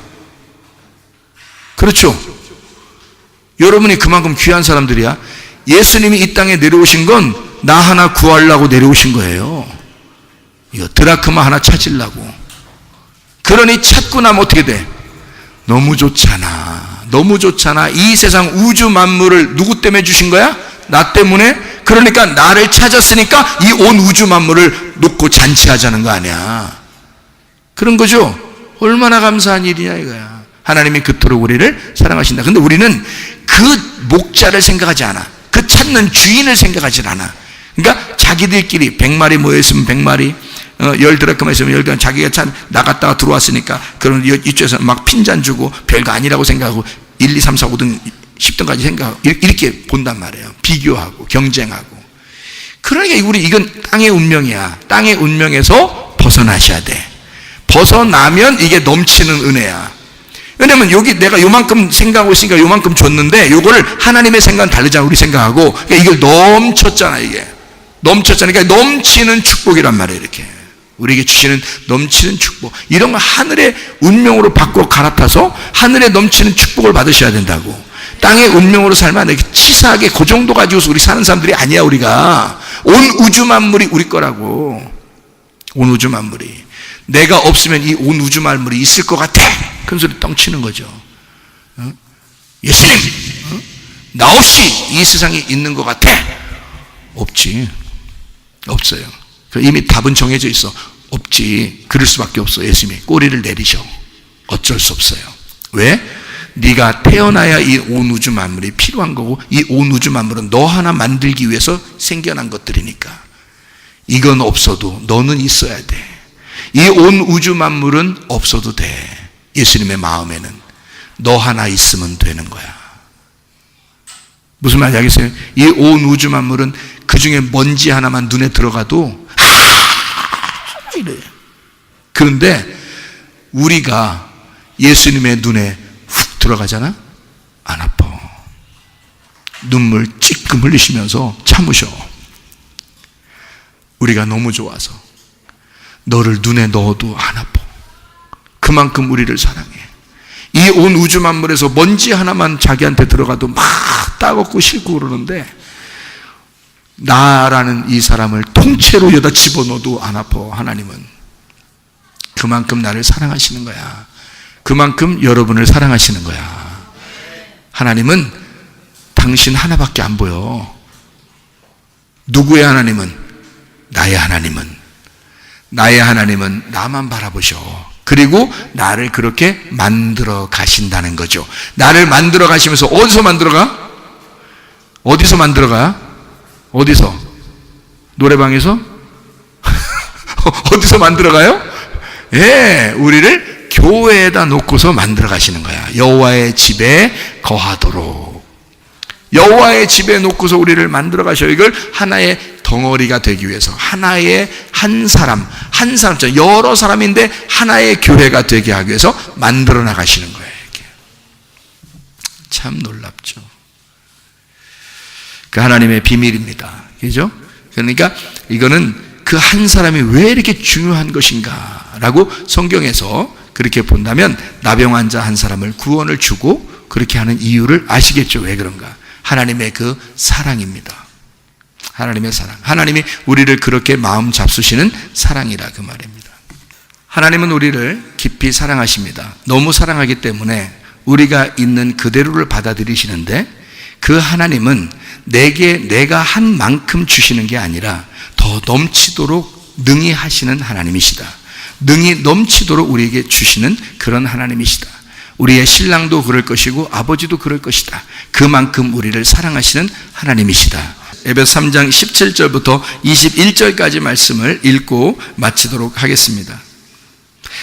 그렇죠? 여러분이 그만큼 귀한 사람들이야. 예수님이 이 땅에 내려오신 건 나 하나 구하려고 내려오신 거예요. 이거 드라크마 하나 찾으려고. 그러니 찾고 나면 어떻게 돼? 너무 좋잖아. 너무 좋잖아. 이 세상 우주 만물을 누구 때문에 주신 거야? 나 때문에. 그러니까 나를 찾았으니까 이 온 우주 만물을 놓고 잔치하자는 거 아니야. 그런 거죠. 얼마나 감사한 일이냐 이거야. 하나님이 그토록 우리를 사랑하신다. 근데 우리는 그 목자를 생각하지 않아. 그 찾는 주인을 생각하지 않아. 그러니까 자기들끼리 100마리 모여있으면 100마리, 10드라크마 있으면 10드라크마, 자기가 나갔다가 들어왔으니까 그런 이쪽에서 막 핀잔 주고 별거 아니라고 생각하고 1, 2, 3, 4, 5등 10등까지 생각하고 이렇게 본단 말이에요. 비교하고 경쟁하고. 그러니까 우리 이건 땅의 운명이야. 땅의 운명에서 벗어나셔야 돼. 벗어나면 이게 넘치는 은혜야. 왜냐면 여기 내가 요만큼 생각하고 있으니까 요만큼 줬는데 요거를 하나님의 생각은 다르잖아. 우리 생각하고. 그러니까 이걸 넘쳤잖아. 이게 넘쳤잖아. 그러니까 넘치는 축복이란 말이에요. 이렇게 우리에게 주시는 넘치는 축복, 이런 거 하늘의 운명으로 바꿔 갈아타서 하늘에 넘치는 축복을 받으셔야 된다고. 땅의 운명으로 살면 안 돼. 치사하게 그 정도 가지고서 우리 사는 사람들이 아니야. 우리가 온 우주 만물이 우리 거라고. 온 우주 만물이. 내가 없으면 이 온 우주 만물이 있을 것 같아. 큰 소리 뻥 치는 거죠. 예수님, 나 없이 이 세상이 있는 것 같아. 없지. 없어요. 이미 답은 정해져 있어. 없지. 그럴 수밖에 없어. 예수님이 꼬리를 내리셔. 어쩔 수 없어요. 왜? 네가 태어나야 이 온 우주 만물이 필요한 거고, 이 온 우주 만물은 너 하나 만들기 위해서 생겨난 것들이니까. 이건 없어도 너는 있어야 돼. 이 온 우주 만물은 없어도 돼. 예수님의 마음에는 너 하나 있으면 되는 거야. 무슨 말인지 알겠어요? 이 온 우주 만물은 그 중에 먼지 하나만 눈에 들어가도 이래. 그런데 우리가 예수님의 눈에 훅 들어가잖아? 안 아파. 눈물 찔끔 흘리시면서 참으셔. 우리가 너무 좋아서. 너를 눈에 넣어도 안 아파. 그만큼 우리를 사랑해. 이 온 우주 만물에서 먼지 하나만 자기한테 들어가도 막 따갑고 싫고 그러는데, 나라는 이 사람을 통째로 여기다 집어넣어도 안 아파. 하나님은 그만큼 나를 사랑하시는 거야. 그만큼 여러분을 사랑하시는 거야. 하나님은 당신 하나밖에 안 보여. 누구의 하나님은? 나의 하나님은. 나의 하나님은 나만 바라보셔. 그리고 나를 그렇게 만들어 가신다는 거죠. 나를 만들어 가시면서 어디서 만들어 가? 어디서 만들어 가? 어디서? 노래방에서? 어디서 만들어 가요? 예, 우리를 교회에다 놓고서 만들어 가시는 거야. 여호와의 집에 거하도록. 여호와의 집에 놓고서 우리를 만들어 가셔. 이걸 하나의 덩어리가 되기 위해서, 하나의 한 사람처럼 여러 사람인데 하나의 교회가 되게 하기 위해서 만들어 나가시는 거예요. 이게. 참 놀랍죠. 그 하나님의 비밀입니다. 그죠? 그러니까 이거는 그 한 사람이 왜 이렇게 중요한 것인가 라고 성경에서 그렇게 본다면 나병 환자 한 사람을 구원을 주고 그렇게 하는 이유를 아시겠죠? 왜 그런가? 하나님의 그 사랑입니다. 하나님의 사랑. 하나님이 우리를 그렇게 마음 잡수시는 사랑이라 그 말입니다. 하나님은 우리를 깊이 사랑하십니다. 너무 사랑하기 때문에 우리가 있는 그대로를 받아들이시는데 그 하나님은 내가 한 만큼 주시는 게 아니라 더 넘치도록 능히 하시는 하나님이시다. 능히 넘치도록 우리에게 주시는 그런 하나님이시다. 우리의 신랑도 그럴 것이고 아버지도 그럴 것이다. 그만큼 우리를 사랑하시는 하나님이시다. 에베소 3장 17절부터 21절까지 말씀을 읽고 마치도록 하겠습니다.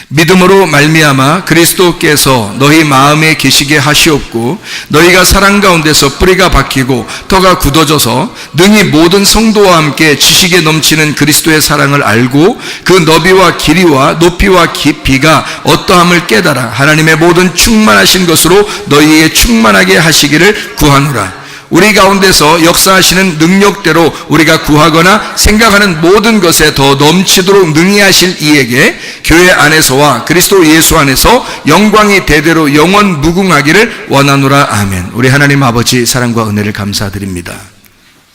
믿음으로 말미암아 그리스도께서 너희 마음에 계시게 하시옵고 너희가 사랑 가운데서 뿌리가 박히고 터가 굳어져서 능히 모든 성도와 함께 지식에 넘치는 그리스도의 사랑을 알고 그 너비와 길이와 높이와 깊이가 어떠함을 깨달아 하나님의 모든 충만하신 것으로 너희에게 충만하게 하시기를 구하노라. 우리 가운데서 역사하시는 능력대로 우리가 구하거나 생각하는 모든 것에 더 넘치도록 능히 하실 이에게 교회 안에서와 그리스도 예수 안에서 영광이 대대로 영원 무궁하기를 원하노라. 아멘. 우리 하나님 아버지 사랑과 은혜를 감사드립니다.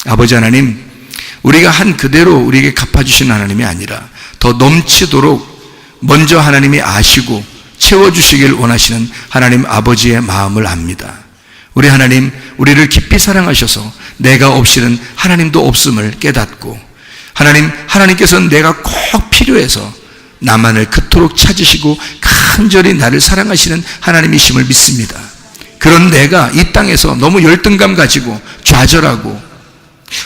아버지 하나님, 우리가 한 그대로 우리에게 갚아주시는 하나님이 아니라 더 넘치도록 먼저 하나님이 아시고 채워주시길 원하시는 하나님 아버지의 마음을 압니다. 우리 하나님, 우리를 깊이 사랑하셔서 내가 없이는 하나님도 없음을 깨닫고 하나님께서는 내가 꼭 필요해서 나만을 그토록 찾으시고 간절히 나를 사랑하시는 하나님이심을 믿습니다. 그런 내가 이 땅에서 너무 열등감 가지고 좌절하고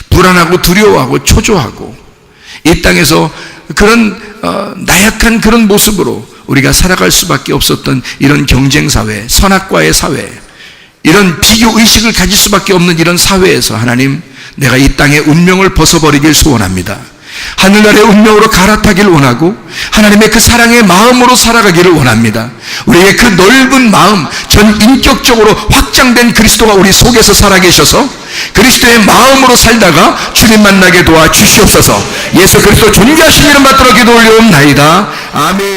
불안하고 두려워하고 초조하고 이 땅에서 그런 나약한 그런 모습으로 우리가 살아갈 수밖에 없었던 이런 경쟁사회, 선악과의 사회, 이런 비교의식을 가질 수밖에 없는 이런 사회에서 하나님, 내가 이 땅의 운명을 벗어버리길 소원합니다. 하늘나라의 운명으로 갈아타길 원하고 하나님의 그 사랑의 마음으로 살아가기를 원합니다. 우리의 그 넓은 마음, 전 인격적으로 확장된 그리스도가 우리 속에서 살아계셔서 그리스도의 마음으로 살다가 주님 만나게 도와주시옵소서. 예수 그리스도 존귀하신 이름 받들어 기도 올려옵나이다. 아멘.